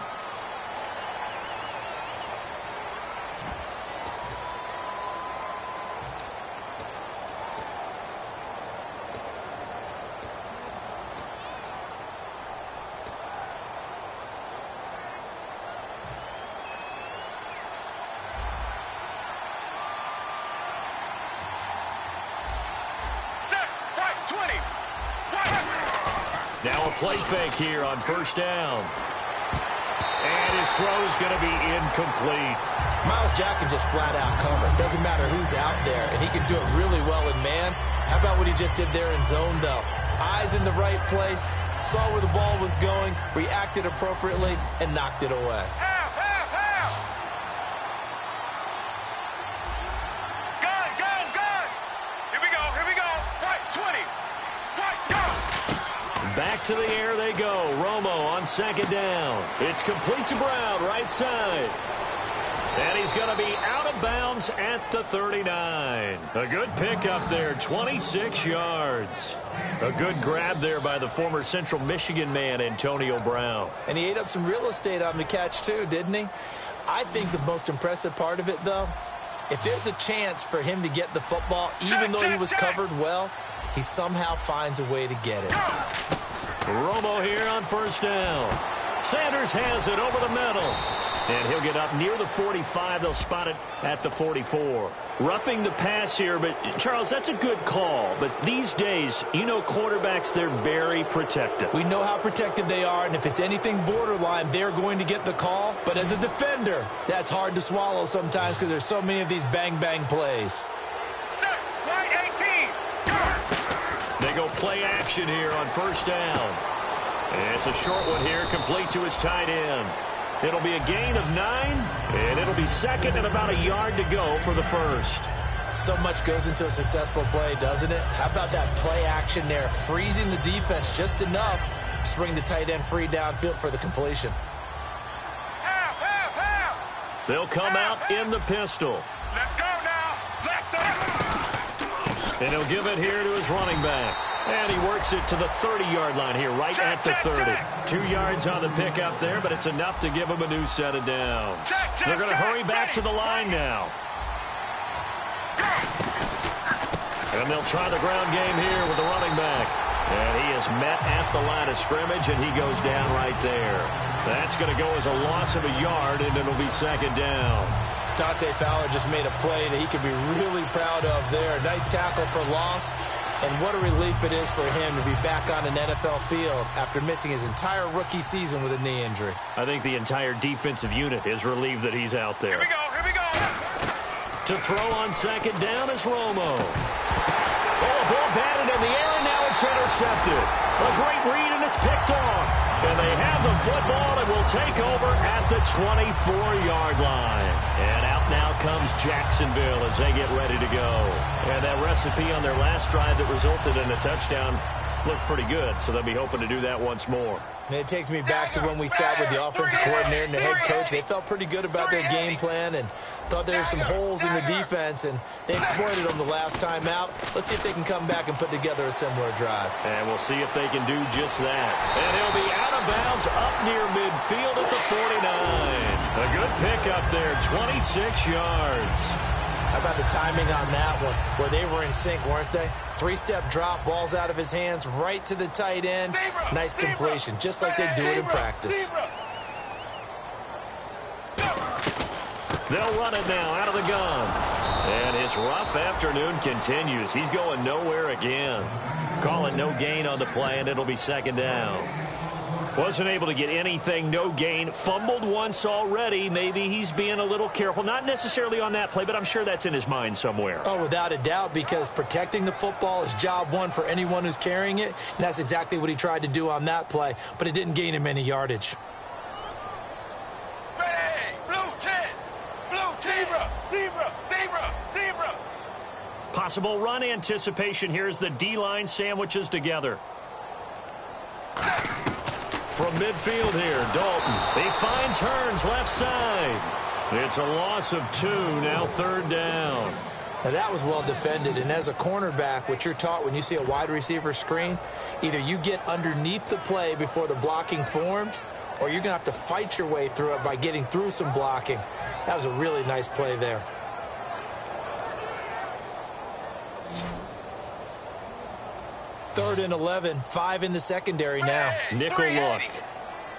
Now a play fake here on first down. And his throw is going to be incomplete. Myles Jack can just flat out cover. Doesn't matter who's out there, and he can do it really well in man. How about what he just did there in zone, though? Eyes in the right place, saw where the ball was going, reacted appropriately, and knocked it away. Back to the air they go. Romo on second down. It's complete to Brown, right side. And he's going to be out of bounds at the 39. A good pickup there, 26 yards. A good grab there by the former Central Michigan man, Antonio Brown. And he ate up some real estate on the catch, too, didn't he? I think the most impressive part of it, though, if there's a chance for him to get the football, even though he was covered well, he somehow finds a way to get it. Romo here on first down. Sanders has it over the middle. And he'll get up near the 45. They'll spot it at the 44. Roughing the pass here, but, Charles, that's a good call. But these days, you know quarterbacks, they're very protective. We know how protected they are, and if it's anything borderline, they're going to get the call. But as a defender, that's hard to swallow sometimes because there's so many of these bang-bang plays. They go play action here on first down. And it's a short one here, complete to his tight end. It'll be a gain of 9, and it'll be second and about a yard to go for the first. So much goes into a successful play, doesn't it? How about that play action there, freezing the defense just enough to bring the tight end free downfield for the completion. They'll come out in the pistol. Let's go now. Left up. And he'll give it here to his running back. And he works it to the 30-yard line here, right at the 30. 2 yards on the pickup there, but it's enough to give him a new set of downs. They're going to hurry back to the line now. And they'll try the ground game here with the running back. And he is met at the line of scrimmage, and he goes down right there. That's going to go as a loss of a yard, and it'll be second down. Dante Fowler just made a play that he could be really proud of there. Nice tackle for loss. And what a relief it is for him to be back on an NFL field after missing his entire rookie season with a knee injury. I think the entire defensive unit is relieved that he's out there. Here we go. To throw on second down is Romo. Oh, ball batted in the air, and now it's intercepted. A great read, and it's picked off. And they have the football and will take over at the 24-yard line. And out now comes Jacksonville as they get ready to go. And that recipe on their last drive that resulted in a touchdown looked pretty good, so they'll be hoping to do that once more. And it takes me back to when we sat with the offensive coordinator and the head coach. They felt pretty good about their game plan and thought there were some holes in the defense, and they exploited them the last time out. Let's see if they can come back and put together a similar drive. And we'll see if they can do just that. And he'll be out of bounds up near midfield at the 49. A good pickup there, 26 yards. How about the timing on that one, where they were in sync, weren't they? 3-step drop, balls out of his hands, right to the tight end. Nice completion, just like they do it in practice. They'll run it now out of the gun. And his rough afternoon continues. He's going nowhere again. Calling no gain on the play, and it'll be second down. Wasn't able to get anything, no gain. Fumbled once already. Maybe he's being a little careful. Not necessarily on that play, but I'm sure that's in his mind somewhere. Oh, without a doubt, because protecting the football is job one for anyone who's carrying it, and that's exactly what he tried to do on that play, but it didn't gain him any yardage. Ready, blue 10, blue zebra. Possible run anticipation here as the D-line sandwiches together. From midfield here, Dalton. He finds Hearns left side. It's a loss of 2, now third down. Now that was well defended, and as a cornerback, what you're taught when you see a wide receiver screen, either you get underneath the play before the blocking forms, or you're going to have to fight your way through it by getting through some blocking. That was a really nice play there. Third and 11, 5 in the secondary now. Nickel look.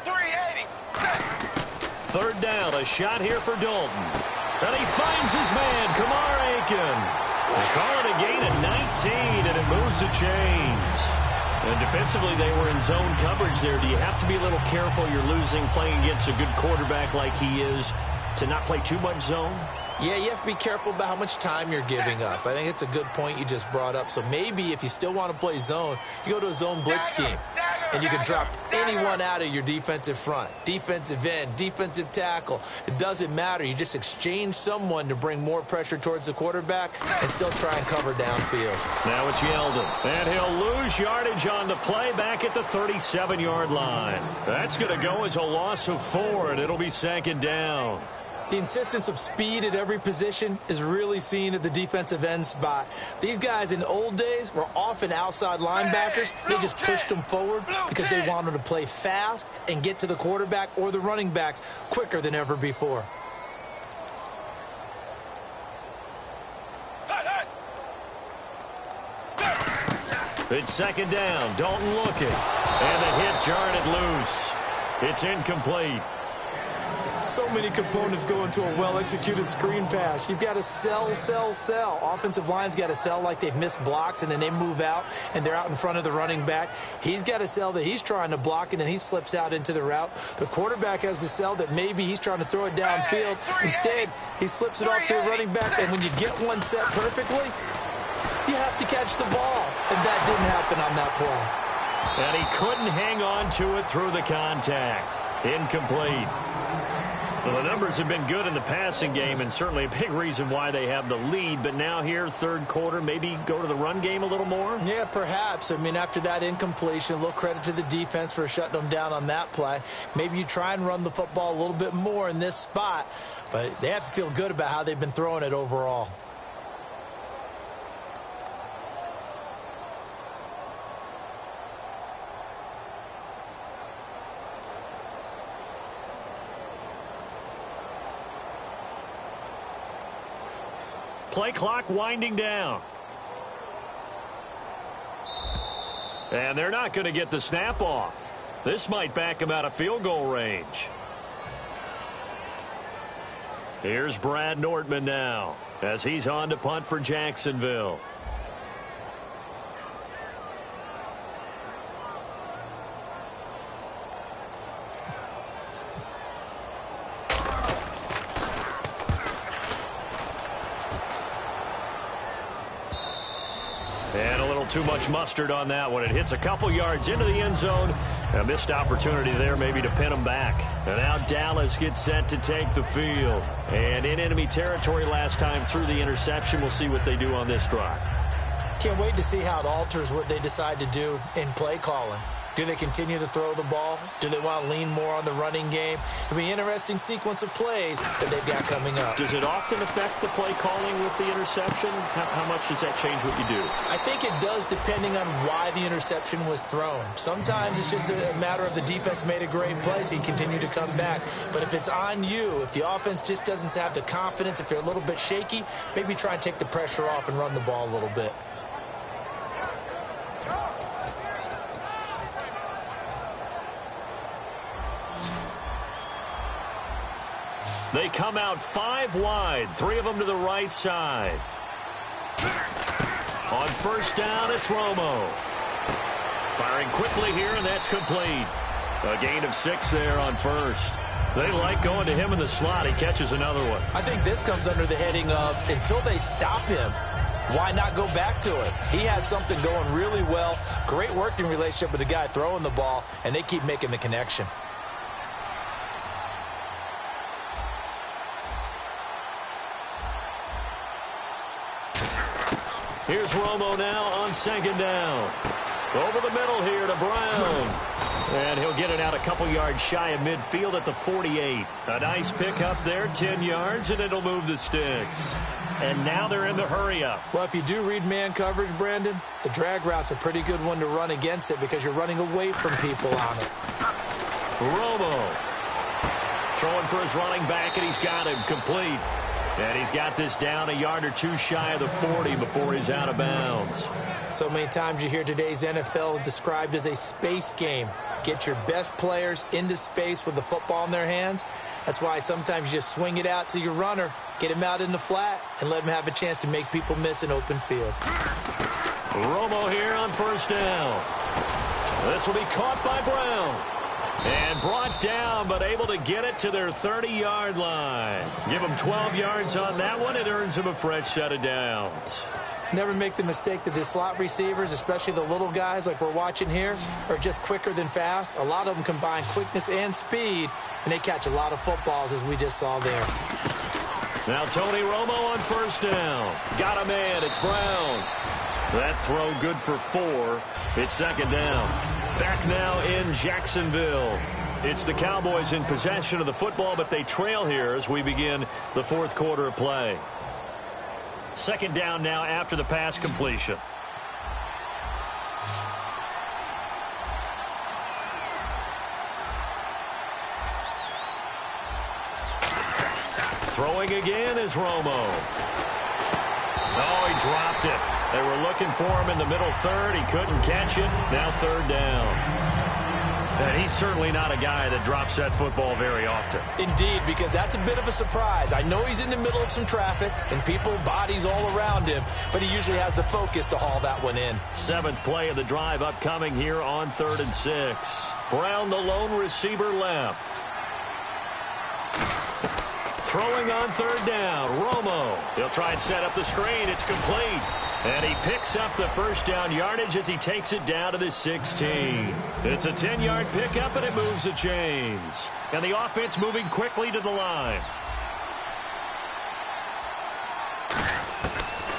380. Third down, a shot here for Dalton. And he finds his man, Kamar Aiken. They call it a gain of 19, and it moves the chains. And defensively, they were in zone coverage there. Do you have to be a little careful? You're losing, playing against a good quarterback like he is, to not play too much zone? Yeah, you have to be careful about how much time you're giving up. I think it's a good point you just brought up. So maybe if you still want to play zone, you go to a zone blitz scheme. And you can drop anyone out of your defensive front. Defensive end, defensive tackle. It doesn't matter. You just exchange someone to bring more pressure towards the quarterback and still try and cover downfield. Now it's Yeldon. And he'll lose yardage on the play back at the 37-yard line. That's going to go as a loss of 4, and it'll be second down. The insistence of speed at every position is really seen at the defensive end spot. These guys in the old days were often outside linebackers. They just pushed them forward because they wanted to play fast and get to the quarterback or the running backs quicker than ever before. It's second down. Dalton looking. And the hit jarred it loose. It's incomplete. So many components go into a well-executed screen pass. You've got to sell. Offensive line's got to sell like they've missed blocks, and then they move out, and they're out in front of the running back. He's got to sell that he's trying to block, and then he slips out into the route. The quarterback has to sell that maybe he's trying to throw it downfield. Instead, he slips it off to a running back, and when you get one set perfectly, you have to catch the ball, and that didn't happen on that play. And he couldn't hang on to it through the contact. Incomplete. Well, the numbers have been good in the passing game, and certainly a big reason why they have the lead. But now here, third quarter, maybe go to the run game a little more? Yeah, perhaps. I mean, after that incompletion, a little credit to the defense for shutting them down on that play. Maybe you try and run the football a little bit more in this spot, but they have to feel good about how they've been throwing it overall. Play clock winding down. And they're not going to get the snap off. This might back him out of field goal range. Here's Brad Nordman now as he's on to punt for Jacksonville. And a little too much mustard on that one. It hits a couple yards into the end zone. A missed opportunity there maybe to pin them back. And now Dallas gets set to take the field. And in enemy territory last time through the interception. We'll see what they do on this drive. Can't wait to see how it alters what they decide to do in play calling. Do they continue to throw the ball? Do they want to lean more on the running game? It'll be an interesting sequence of plays that they've got coming up. Does it often affect the play calling with the interception? How much does that change what you do? I think it does depending on why the interception was thrown. Sometimes it's just a matter of the defense made a great play, so you continue to come back. But if it's on you, if the offense just doesn't have the confidence, if they're a little bit shaky, maybe try and take the pressure off and run the ball a little bit. They come out 5 wide, 3 of them to the right side. On first down, it's Romo. Firing quickly here, and that's complete. A gain of 6 there on first. They like going to him in the slot. He catches another one. I think this comes under the heading of until they stop him, why not go back to it? He has something going really well. Great working relationship with the guy throwing the ball, and they keep making the connection. Here's Romo now on second down. Over the middle here to Brown. And he'll get it out a couple yards shy of midfield at the 48. A nice pickup there, 10 yards, and it'll move the sticks. And now they're in the hurry-up. Well, if you do read man coverage, Brandon, the drag route's a pretty good one to run against it because you're running away from people on it. Romo throwing for his running back, and he's got him complete. And he's got this down a yard or 2 shy of the 40 before he's out of bounds. So many times you hear today's NFL described as a space game. Get your best players into space with the football in their hands. That's why sometimes you just swing it out to your runner, get him out in the flat, and let him have a chance to make people miss an open field. Romo here on first down. This will be caught by Brown. And brought down, but able to get it to their 30-yard line. Give them 12 yards on that one. It earns them a fresh set of downs. Never make the mistake that the slot receivers, especially the little guys like we're watching here, are just quicker than fast. A lot of them combine quickness and speed, and they catch a lot of footballs, as we just saw there. Now Tony Romo on first down. Got a man. It's Brown. That throw good for 4. It's second down. Back now in Jacksonville. It's the Cowboys in possession of the football, but they trail here as we begin the 4th quarter of play. Second down now after the pass completion. Throwing again is Romo. Oh, he dropped it. They were looking for him in the middle third. He couldn't catch it. Now third down. And he's certainly not a guy that drops that football very often. Indeed, because that's a bit of a surprise. I know he's in the middle of some traffic and people, bodies all around him, but he usually has the focus to haul that one in. 7th play of the drive upcoming here on 3rd and 6. Brown, the lone receiver, left. Throwing on 3rd down, Romo. He'll try and set up the screen. It's complete. And he picks up the first down yardage as he takes it down to the 16. It's a 10-yard pickup, and it moves the chains. And the offense moving quickly to the line.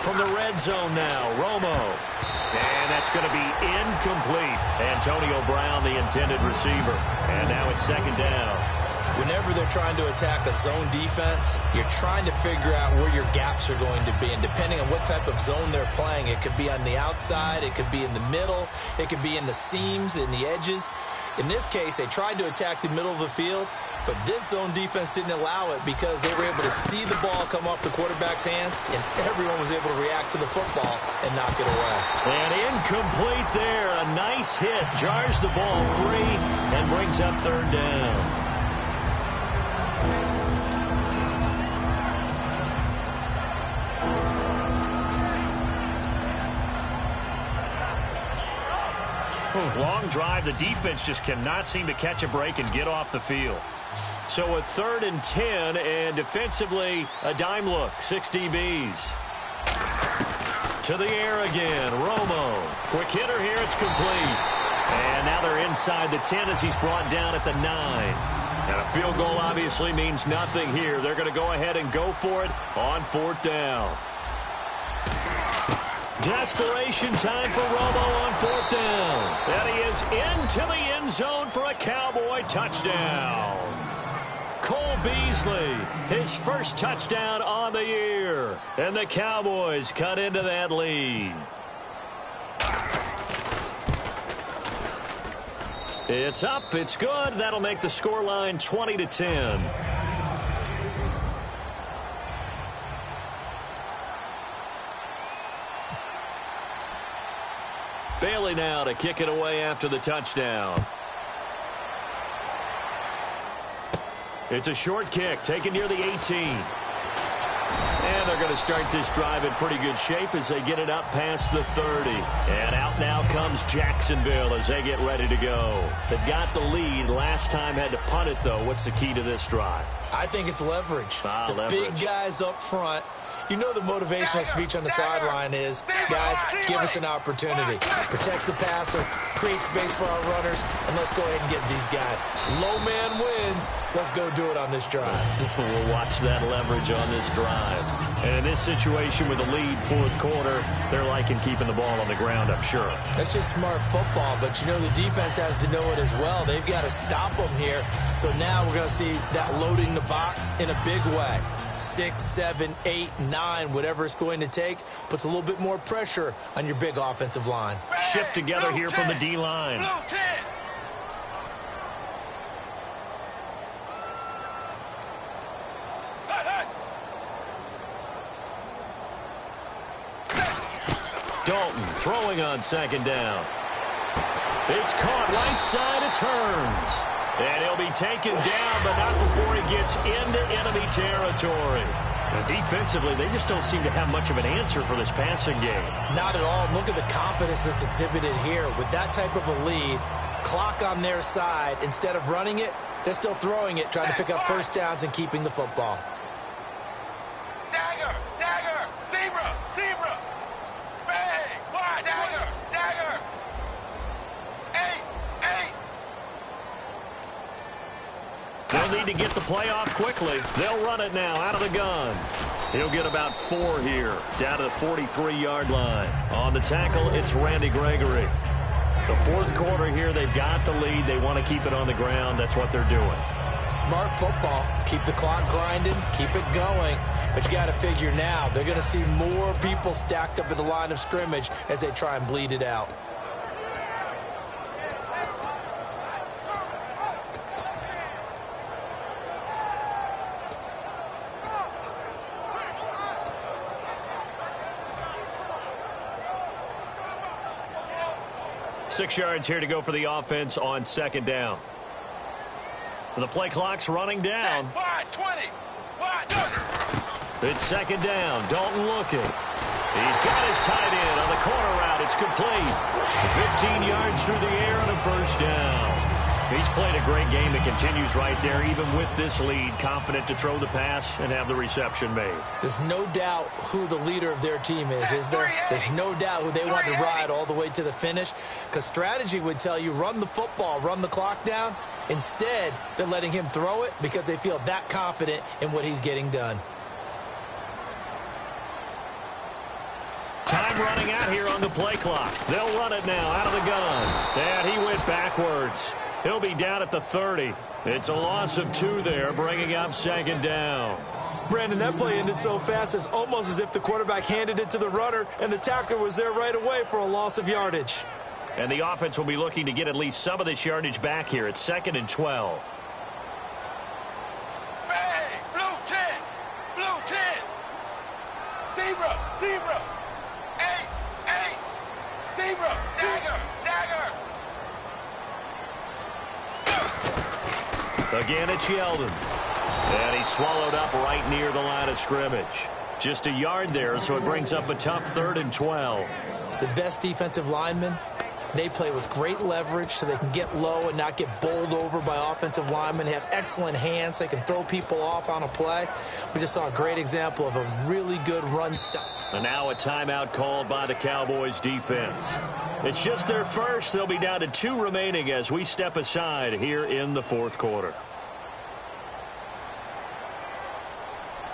From the red zone now, Romo. And that's going to be incomplete. Antonio Brown, the intended receiver. And now it's second down. Whenever they're trying to attack a zone defense, you're trying to figure out where your gaps are going to be. And depending on what type of zone they're playing, it could be on the outside, it could be in the middle, it could be in the seams, in the edges. In this case, they tried to attack the middle of the field, but this zone defense didn't allow it because they were able to see the ball come off the quarterback's hands, and everyone was able to react to the football and knock it away. And incomplete there. A nice hit. Jars the ball free and brings up third down. Long drive. The defense just cannot seem to catch a break and get off the field. So a 3rd and 10, and defensively, a dime look. 6 DBs. To the air again. Romo. Quick hitter here. It's complete. And now they're inside the 10 as he's brought down at the 9. And a field goal obviously means nothing here. They're going to go ahead and go for it on 4th down. Desperation time for Romo on 4th down. And he is into the end zone for a Cowboy touchdown. Cole Beasley, his first touchdown on the year. And the Cowboys cut into that lead. It's up, it's good. That'll make the scoreline 20-10. Bailey now to kick it away after the touchdown. It's a short kick taken near the 18. And they're going to start this drive in pretty good shape as they get it up past the 30. And out now comes Jacksonville as they get ready to go. They've got the lead. Last time had to punt it, though. What's the key to this drive? I think it's leverage. Leverage. Big guys up front. You know the motivational speech on the sideline is, guys, give us an opportunity. Protect the passer, create space for our runners, and let's go ahead and get these guys. Low man wins. Let's go do it on this drive. We'll watch that leverage on this drive. And in this situation with the lead 4th quarter, they're liking keeping the ball on the ground, I'm sure. That's just smart football, but you know the defense has to know it as well. They've got to stop them here. So now we're going to see that loading the box in a big way. 6, 7, 8, 9, whatever it's going to take, puts a little bit more pressure on your big offensive line. Shift together here from the D-line. Dalton throwing on 2nd down. It's caught right side. It turns. And he'll be taken down, but not before he gets into enemy territory. And defensively, they just don't seem to have much of an answer for this passing game. Not at all. Look at the confidence that's exhibited here. With that type of a lead, clock on their side, instead of running it, they're still throwing it, trying to pick up first downs and keeping the football. Dagger, dagger, zebra, zebra. Bang, wide, dagger, dagger. Ace, ace. They'll need to get the play off quickly. They'll run it now out of the gun. He'll get about 4 here, down to the 43-yard line. On the tackle, it's Randy Gregory. The 4th quarter here, they've got the lead. They want to keep it on the ground. That's what they're doing. Smart football. Keep the clock grinding. Keep it going. But you got to figure now, they're going to see more people stacked up at the line of scrimmage as they try and bleed it out. Six yards here to go for the offense on 2nd down. The play clock's running down. Wide, 20. Wide, 20. It's 2nd down. Dalton looking. He's got his tight end on the corner route. It's complete. 15 yards through the air and a first down. He's played a great game that continues right there, even with this lead, confident to throw the pass and have the reception made. There's no doubt who the leader of their team is there? There's no doubt who they want to ride all the way to the finish, because strategy would tell you run the football, run the clock down. Instead, they're letting him throw it because they feel that confident in what he's getting done. Time running out here on the play clock. They'll run it now out of the gun. And he went backwards. He'll be down at the 30. It's a loss of 2 there, bringing up second down. Brandon, that play ended so fast, it's almost as if the quarterback handed it to the runner, and the tackler was there right away for a loss of yardage. And the offense will be looking to get at least some of this yardage back here. It's 2nd and 12. Hey, blue 10, blue 10. Zebra, zebra. Ace, ace. Zebra, dagger, dagger. Again, it's Yeldon. And he's swallowed up right near the line of scrimmage. Just a yard there, so it brings up a tough 3rd and 12. The best defensive linemen, they play with great leverage so they can get low and not get bowled over by offensive linemen. They have excellent hands. They can throw people off on a play. We just saw a great example of a really good run stop. And now a timeout called by the Cowboys defense. It's just their first. They'll be down to 2 remaining as we step aside here in the 4th quarter.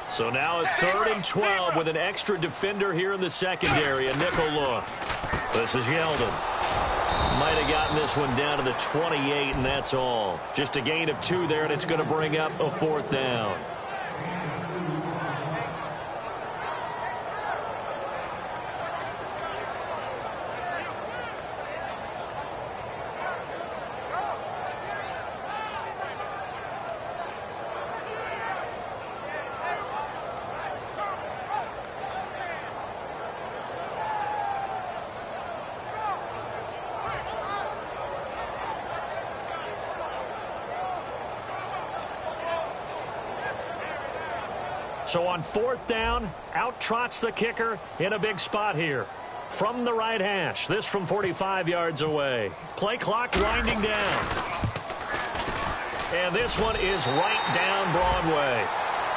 So now a 3rd and 12 with an extra defender here in the secondary, a nickel look. This is Yeldon. Might have gotten this one down to the 28, and that's all. Just a gain of 2 there, and it's going to bring up a 4th down. So on 4th down, out trots the kicker in a big spot here. From the right hash, this from 45 yards away. Play clock winding down. And this one is right down Broadway.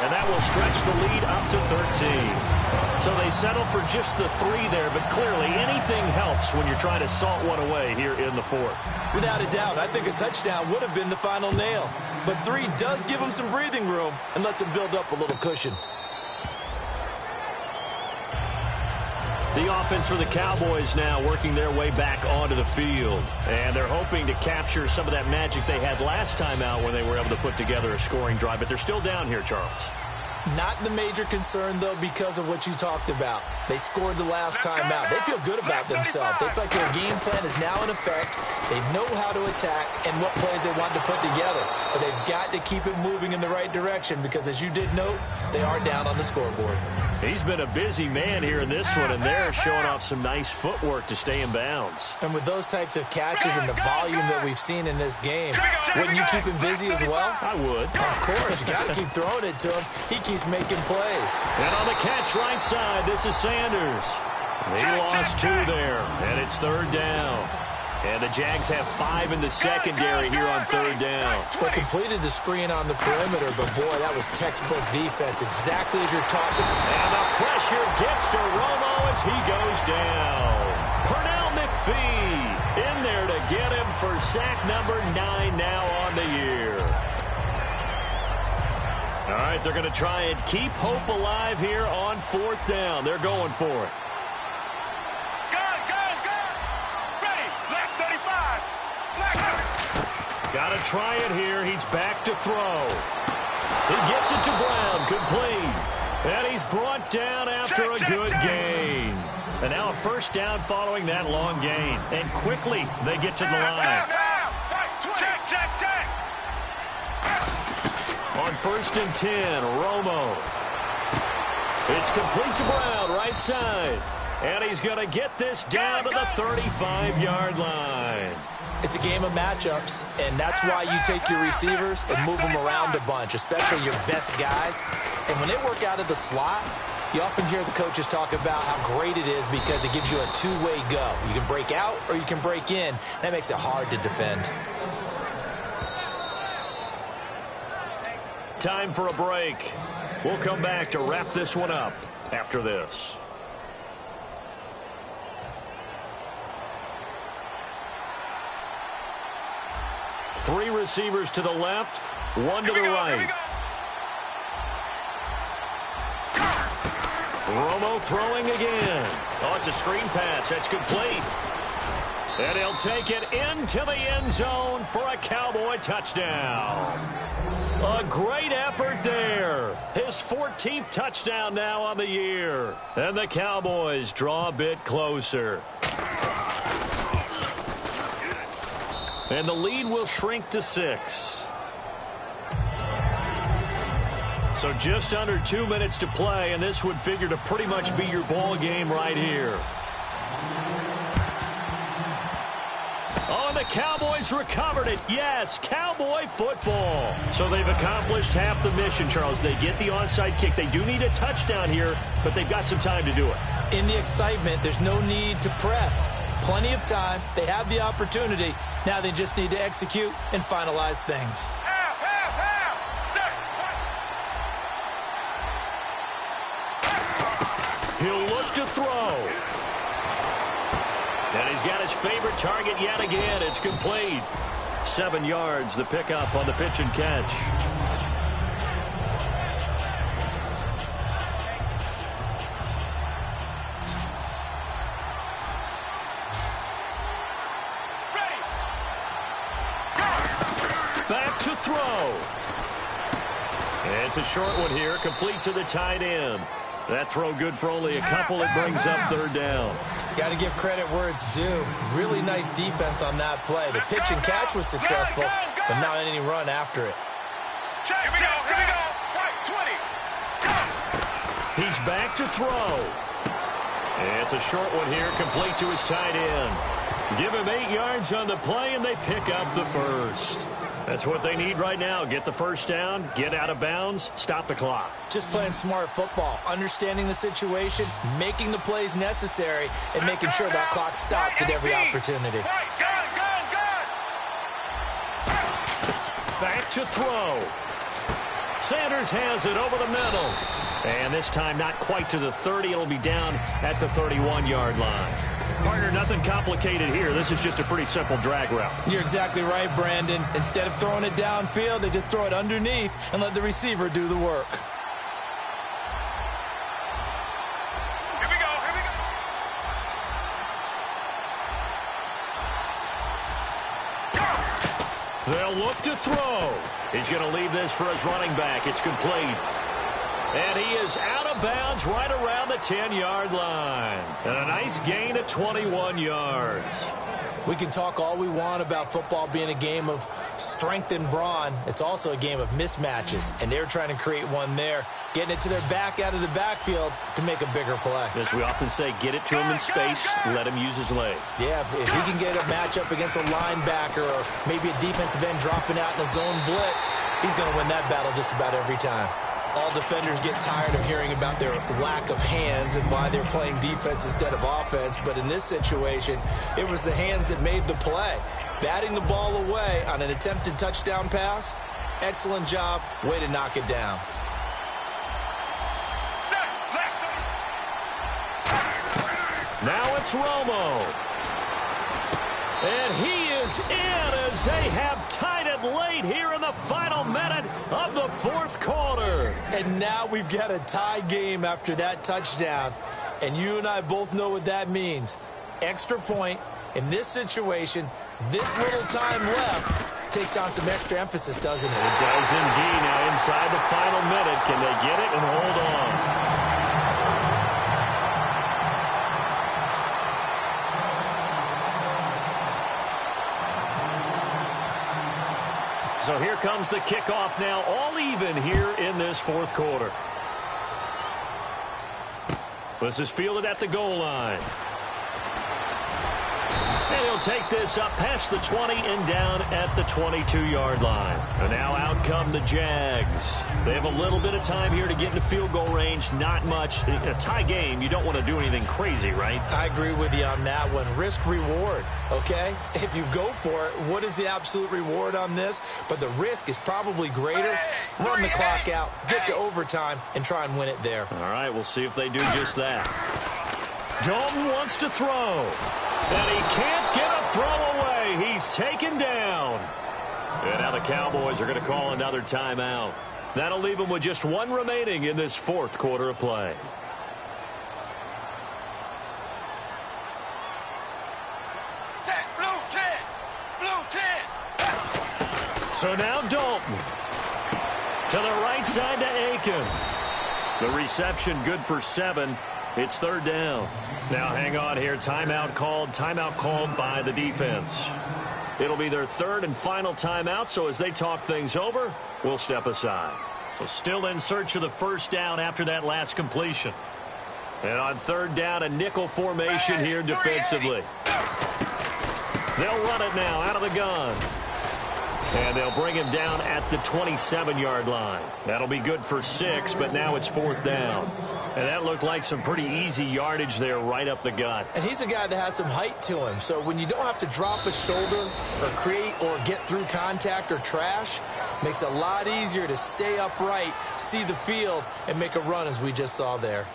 And that will stretch the lead up to 13. So they settle for just the 3 there, but clearly anything helps when you're trying to salt one away here in the 4th. Without a doubt, I think a touchdown would have been the final nail. But 3 does give him some breathing room and lets him build up a little cushion. The offense for the Cowboys now working their way back onto the field. And they're hoping to capture some of that magic they had last time out when they were able to put together a scoring drive. But they're still down here, Charles. Not the major concern, though, because of what you talked about. They scored the last time out. They feel good about themselves. They feel like their game plan is now in effect. They know how to attack and what plays they want to put together. But they've got to keep it moving in the right direction because, as you did note, they are down on the scoreboard. He's been a busy man here in this one, and they're showing off some nice footwork to stay in bounds. And with those types of catches and the volume that we've seen in this game, wouldn't you keep him busy as well? I would. Of course. You got to keep throwing it to him. He keeps making plays. And on the catch right side, this is Sanders. He lost 2 there, and it's 3rd down. And the Jags have 5 in the secondary here on 3rd down. They completed the screen on the perimeter, but boy, that was textbook defense, exactly as you're talking. And the pressure gets to Romo as he goes down. Pernell McPhee in there to get him for sack number 9 now on the year. All right, they're going to try and keep hope alive here on 4th down. They're going for it. Got to try it here. He's back to throw. He gets it to Brown, complete. And he's brought down after a good gain. And now a 1st down following that long gain. And quickly they get to the line. Check. On 1st and 10, Romo. It's complete to Brown, right side. And he's going to get this down to the 35-yard line. It's a game of matchups, and that's why you take your receivers and move them around a bunch, especially your best guys. And when they work out of the slot, you often hear the coaches talk about how great it is because it gives you a 2-way go. You can break out or you can break in. That makes it hard to defend. Time for a break. We'll come back to wrap this one up after this. Three receivers to the left, 1 to the right. Romo throwing again. Oh, it's a screen pass. That's complete. And he'll take it into the end zone for a Cowboy touchdown. A great effort there. His 14th touchdown now on the year. And the Cowboys draw a bit closer. And the lead will shrink to 6. So just under 2 minutes to play, and this would figure to pretty much be your ball game right here. Oh, and the Cowboys recovered it. Yes, Cowboy football. So they've accomplished half the mission, Charles. They get the onside kick. They do need a touchdown here, but they've got some time to do it. In the excitement, there's no need to press. Plenty of time. They have the opportunity. Now they just need to execute and finalize things. He'll look to throw. And he's got his favorite target yet again. It's complete. 7 yards, the pickup on the pitch and catch. Back to throw. And it's a short one here, complete to the tight end. That throw good for only a couple. It brings up 3rd down. Got to give credit where it's due. Really nice defense on that play. The pitch and catch was successful, but not any run after it. Here we go. Right, 20. He's back to throw. And it's a short one here, complete to his tight end. Give him 8 yards on the play, and they pick up the first. That's what they need right now. Get the first down, get out of bounds, stop the clock. Just playing smart football, understanding the situation, making the plays necessary, and making sure that clock stops at every opportunity. Back to throw. Sanders has it over the middle. And this time not quite to the 30. It'll be down at the 31-yard line. Partner, nothing complicated here. This is just a pretty simple drag route. You're exactly right, Brandon. Instead of throwing it downfield, they just throw it underneath and let the receiver do the work. Here we go. They'll look to throw. He's going to leave this for his running back. It's complete. And he is out of bounds right around the 10-yard line. And a nice gain of 21 yards. We can talk all we want about football being a game of strength and brawn. It's also a game of mismatches, and they're trying to create one there, getting it to their back out of the backfield to make a bigger play. As we often say, get it to him in space, let him use his leg. Yeah, if he can get a matchup against a linebacker or maybe a defensive end dropping out in a zone blitz, he's going to win that battle just about every time. All defenders get tired of hearing about their lack of hands and why they're playing defense instead of offense. But in this situation, it was the hands that made the play. Batting the ball away on an attempted touchdown pass, excellent job. Way to knock it down. Now it's Romo. And he is in as they have tied it late here in the final minute of the 4th quarter. And now we've got a tie game after that touchdown. And you and I both know what that means. Extra point. In this situation, this little time left takes on some extra emphasis, doesn't it? It does indeed. Now inside the final minute, can they get it and hold on? So here comes the kickoff now, all even here in this 4th quarter. This is fielded at the goal line. And he'll take this up past the 20 and down at the 22-yard line. And now out come the Jags. They have a little bit of time here to get into field goal range. Not much. In a tie game, you don't want to do anything crazy, right? I agree with you on that one. Risk reward, okay? If you go for it, what is the absolute reward on this? But the risk is probably greater. Run the clock out, get to overtime, and try and win it there. All right, we'll see if they do just that. Dalton wants to throw. And he can't get a throw away. He's taken down. And now the Cowboys are going to call another timeout. That'll leave them with just one remaining in this 4th quarter of play. Set. So now Dalton. To the right side to Aiken. The reception good for 7. It's 3rd down. Now hang on here. Timeout called by the defense. It'll be their 3rd and final timeout, so as they talk things over, we'll step aside. So still in search of the first down after that last completion. And on 3rd down, a nickel formation here defensively. They'll run it now out of the gun. And they'll bring him down at the 27-yard line. That'll be good for 6, but now it's 4th down. And that looked like some pretty easy yardage there right up the gut. And he's a guy that has some height to him. So when you don't have to drop a shoulder or create or get through contact or trash, makes it a lot easier to stay upright, see the field, and make a run as we just saw there.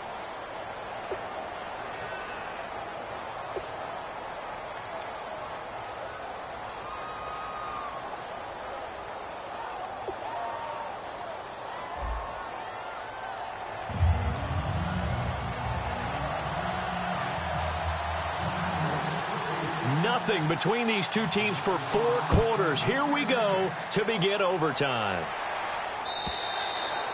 Nothing between these two teams for 4 quarters. Here we go to begin overtime.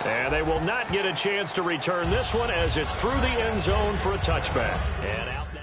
And they will not get a chance to return this one as it's through the end zone for a touchback. And out now.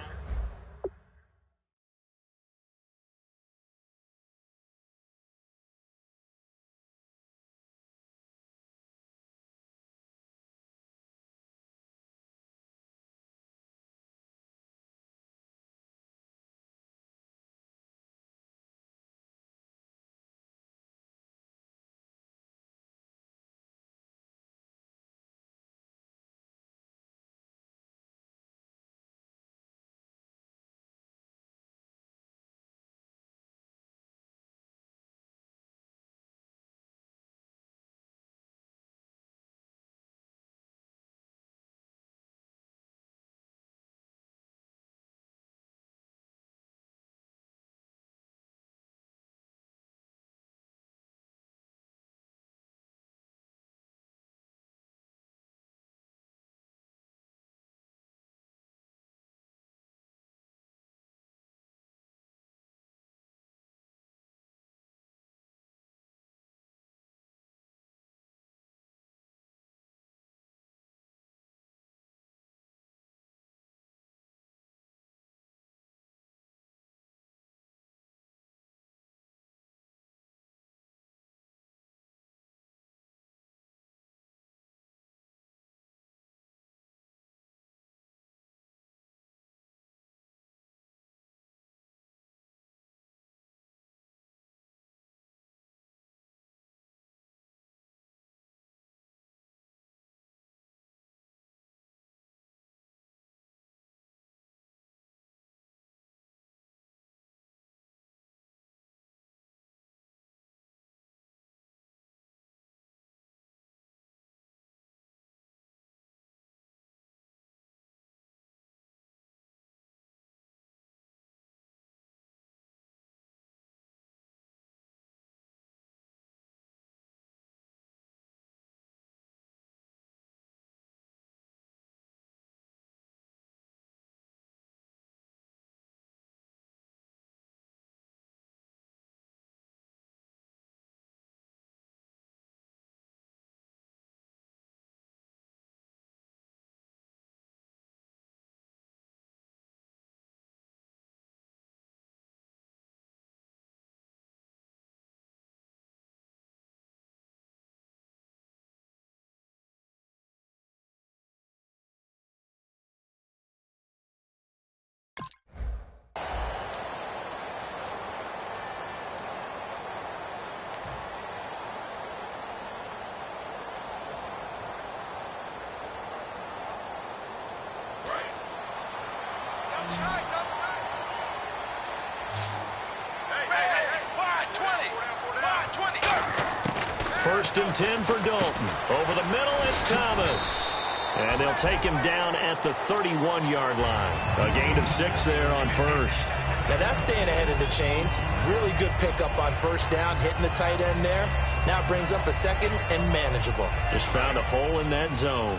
First and 10 for Dalton. Over the middle, it's Thomas. And they'll take him down at the 31-yard line. A gain of 6 there on first. Now that's staying ahead of the chains. Really good pickup on first down, hitting the tight end there. Now it brings up a second and manageable. Just found a hole in that zone.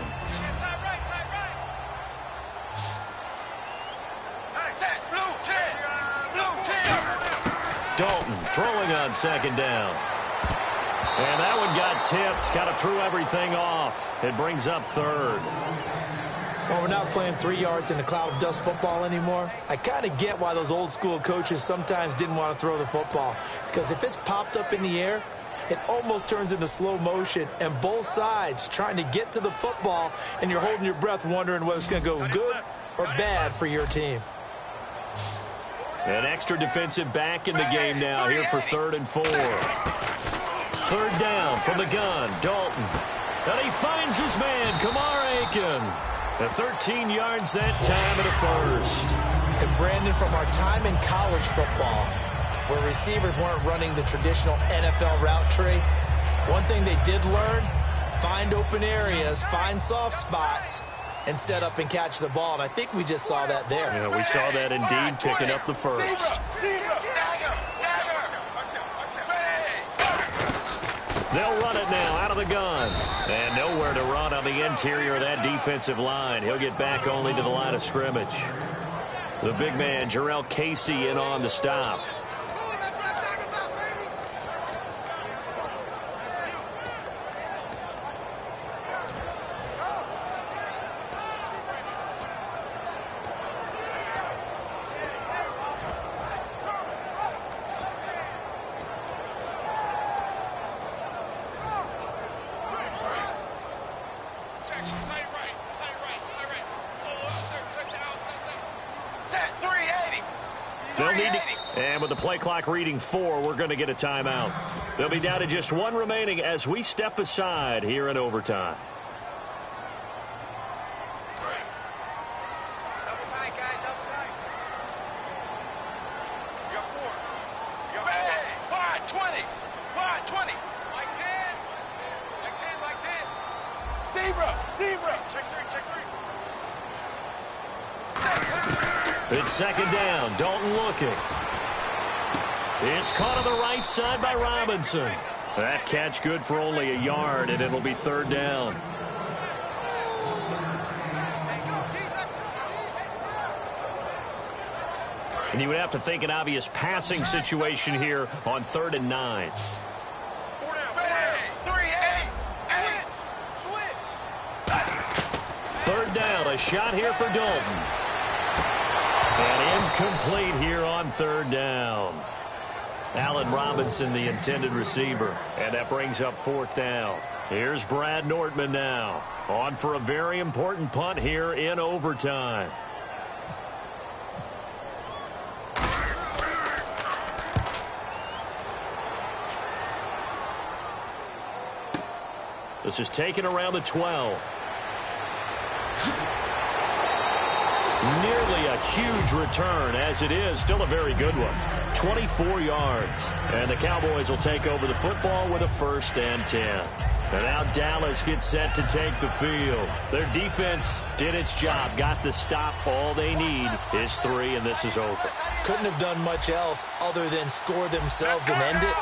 Dalton throwing on second down. And that one got tipped. Kind of threw everything off. It brings up third. Well, we're not playing 3 yards in a cloud of dust football anymore. I kind of get why those old school coaches sometimes didn't want to throw the football. Because if it's popped up in the air, it almost turns into slow motion. And both sides trying to get to the football, and you're holding your breath wondering whether it's going to go good or bad for your team. An extra defensive back in the game now here for 3rd and 4. 3rd down from the gun, Dalton. And he finds his man, Kamar Aiken. 13 yards that time at a first. And Brandon, from our time in college football, where receivers weren't running the traditional NFL route tree, one thing they did learn, find open areas, find soft spots, and set up and catch the ball. And I think we just saw that there. Yeah, we saw that indeed, picking up the first. They'll run it now out of the gun. And nowhere to run on the interior of that defensive line. He'll get back only to the line of scrimmage. The big man, Jarrell Casey, in on the stop. And with the play clock reading 4, we're going to get a timeout. They'll be down to just 1 remaining as we step aside here in overtime. Double tight, guys, double tight. You got 4. You got 4. Wide 20. Wide 20. Like 10. Like 10, like 10. Zebra. Check 3, check 3. It's 2nd down. Dalton looking. It's caught on the right side by Robinson. That catch good for only a yard, and it'll be 3rd down. And you would have to think an obvious passing situation here on 3rd and 9. 3rd down, a shot here for Dalton. And incomplete here on 3rd down. Allen Robinson, the intended receiver. And that brings up 4th down. Here's Brad Nortman now. On for a very important punt here in overtime. This is taken around the 12. Nearly a huge return, as it is still a very good one. 24 yards. And the Cowboys will take over the football with a 1st and 10. And now Dallas gets set to take the field. Their defense did its job, got the stop. All they need is 3, and this is over. Couldn't have done much else other than score themselves and end it.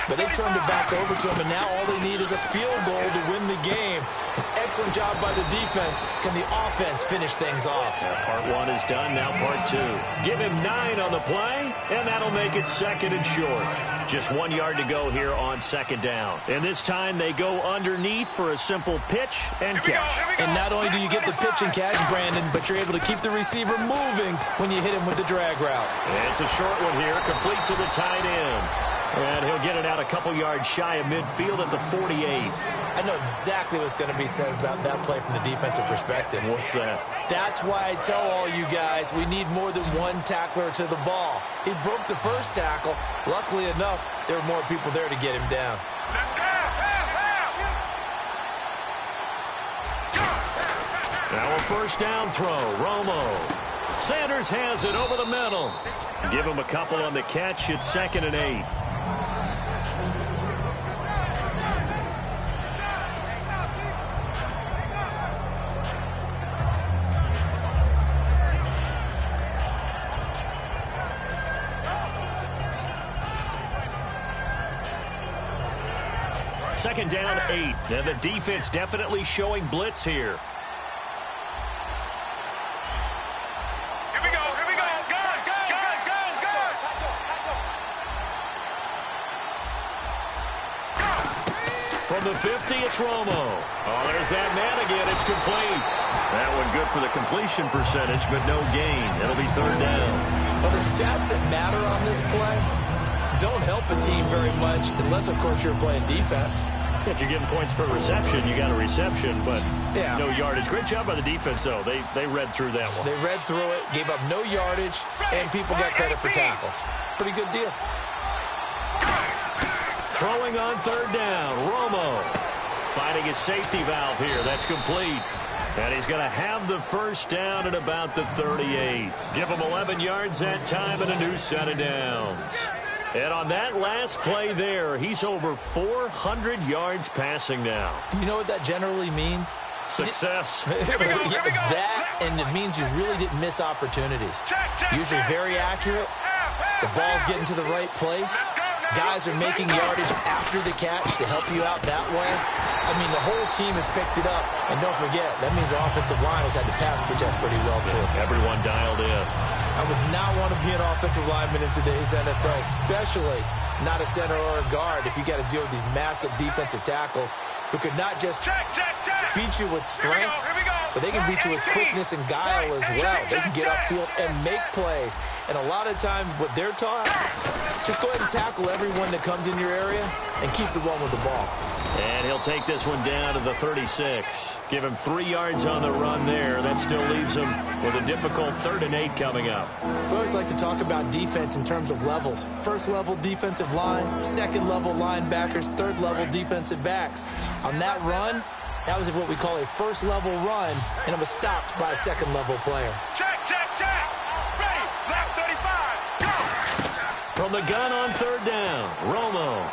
But they turned it back over to them, and now all they need is a field goal to win the game. An excellent job by the defense. Can the offense finish things off? Part 1 is done, now part 2. Give him 9 on the play, and that'll make it 2nd and short. Just 1 yard to go here on 2nd down. And this time they go underneath for a simple pitch and catch. And not only do you get the pitch and catch, Brandon, but you're able to keep the receiver moving when you hit him with the drag route. And it's a short one here, complete to the tight end. And he'll get it out a couple yards shy of midfield at the 48. I know exactly what's going to be said about that play from the defensive perspective. What's that? That's why I tell all you guys we need more than one tackler to the ball. He broke the first tackle. Luckily enough, there were more people there to get him down. Now a 1st down throw. Romo. Sanders has it over the middle. Give him a couple on the catch. It's 2nd and 8. Second down, 8. And the defense definitely showing blitz here. Here we go. Gun. From the 50, it's Romo. Oh, there's that man again. It's complete. That one good for the completion percentage, but no gain. It'll be third down. Well, the stats that matter on this play don't help a team very much unless, of course, you're playing defense. If you're getting points per reception, you got a reception, but no yardage. Great job by the defense, though. They read through that one. They read through it, gave up no yardage, and people got credit for tackles. Pretty good deal. Throwing on third down, Romo finding his safety valve here. That's complete. And he's going to have the first down at about the 38. Give him 11 yards that time and a new set of downs. And on that last play there, he's over 400 yards passing now. You know what that generally means? Success. Here we go. That, and it means you really didn't miss opportunities. Usually very accurate. The ball's getting to the right place. Guys are making yardage after the catch to help you out that way. I mean, the whole team has picked it up. And don't forget, that means the offensive line has had to pass protect pretty well, too. Everyone dialed in. I would not want to be an offensive lineman in today's NFL, especially not a center or a guard if you got to deal with these massive defensive tackles who could not just beat you with strength, but they can beat you with quickness and guile as well. They can get upfield and make plays. And a lot of times what they're taught, just go ahead and tackle everyone that comes in your area and keep the one with the ball. And he'll take this one down to the 36. Give him 3 yards on the run there. That still leaves him with a difficult 3rd and 8 coming up. We always like to talk about defense in terms of levels. First level defensive line, second level linebackers, third level defensive backs. On that run, that was what we call a first level run, and it was stopped by a second level player. Check. Ready. Left 35. Go. From the gun on third down, Romo.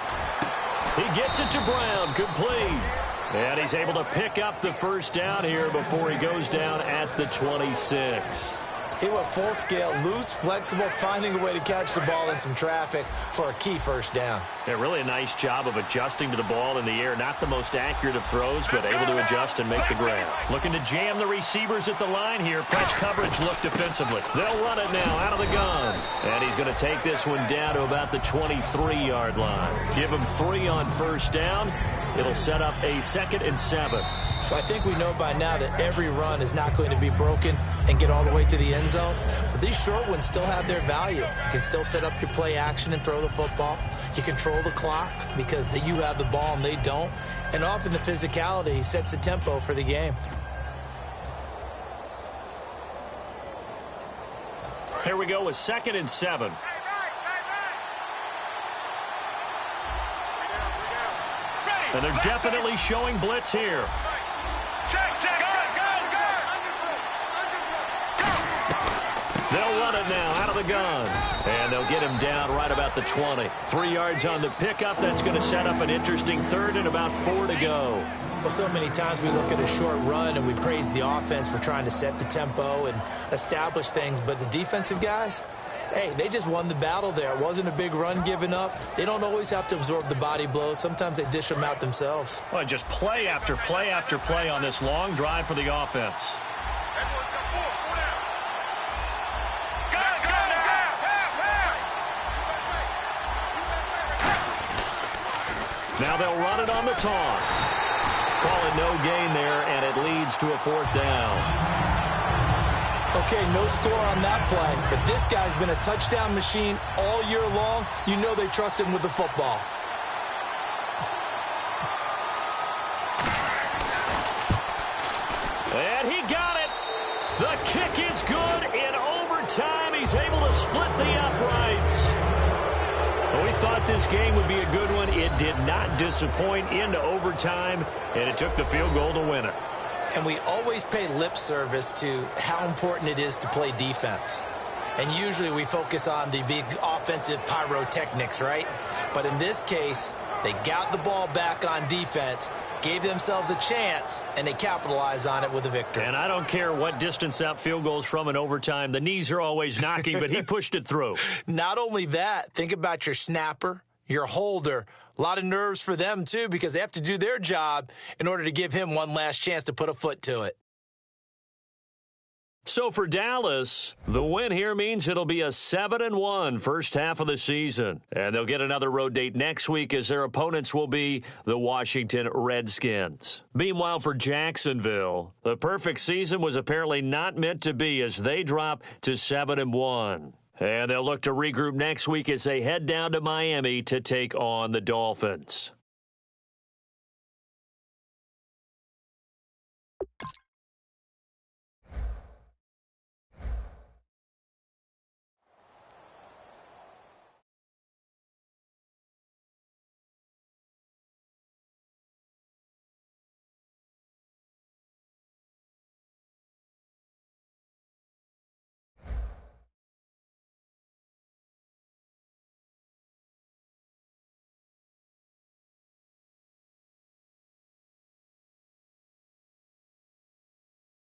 He gets it to Brown, complete. And he's able to pick up the first down here before he goes down at the 26. He went full scale, loose, flexible, finding a way to catch the ball in some traffic for a key first down. Yeah, really a nice job of adjusting to the ball in the air. Not the most accurate of throws, but able to adjust and make the grab. Looking to jam the receivers at the line here. Press coverage look defensively. They'll run it now out of the gun. And he's going to take this one down to about the 23-yard line. Give him 3 on first down. It'll set up a 2nd and 7. Well, I think we know by now that every run is not going to be broken and get all the way to the end zone. But these short ones still have their value. You can still set up your play action and throw the football. You control the clock because you have the ball and they don't. And often the physicality sets the tempo for the game. Here we go with 2nd and 7. And they're definitely showing blitz here. They'll run it now out of the gun. And they'll get him down right about the 20. 3 yards on the pickup. That's going to set up an interesting 3rd and about 4 to go. Well, so many times we look at a short run and we praise the offense for trying to set the tempo and establish things. But the defensive guys, hey, they just won the battle there. It wasn't a big run given up. They don't always have to absorb the body blows. Sometimes they dish them out themselves. Well, just play after play after play on this long drive for the offense. Now they'll run it on the toss. Call it no gain there, and it leads to a 4th down. Okay, no score on that play, but this guy's been a touchdown machine all year long. You know they trust him with the football. And he got it. The kick is good. In overtime, he's able to split the uprights. We thought this game would be a good one. It did not disappoint into overtime, and it took the field goal to win it. And we always pay lip service to how important it is to play defense. And usually we focus on the big offensive pyrotechnics, right? But in this case, they got the ball back on defense, gave themselves a chance, and they capitalized on it with a victory. And I don't care what distance out field goals from in overtime. The knees are always knocking, but he pushed it through. Not only that, think about your snapper, your holder. A lot of nerves for them, too, because they have to do their job in order to give him one last chance to put a foot to it. So for Dallas, the win here means it'll be a 7-1 first half of the season. And they'll get another road date next week as their opponents will be the Washington Redskins. Meanwhile, for Jacksonville, the perfect season was apparently not meant to be as they drop to 7-1. And they'll look to regroup next week as they head down to Miami to take on the Dolphins.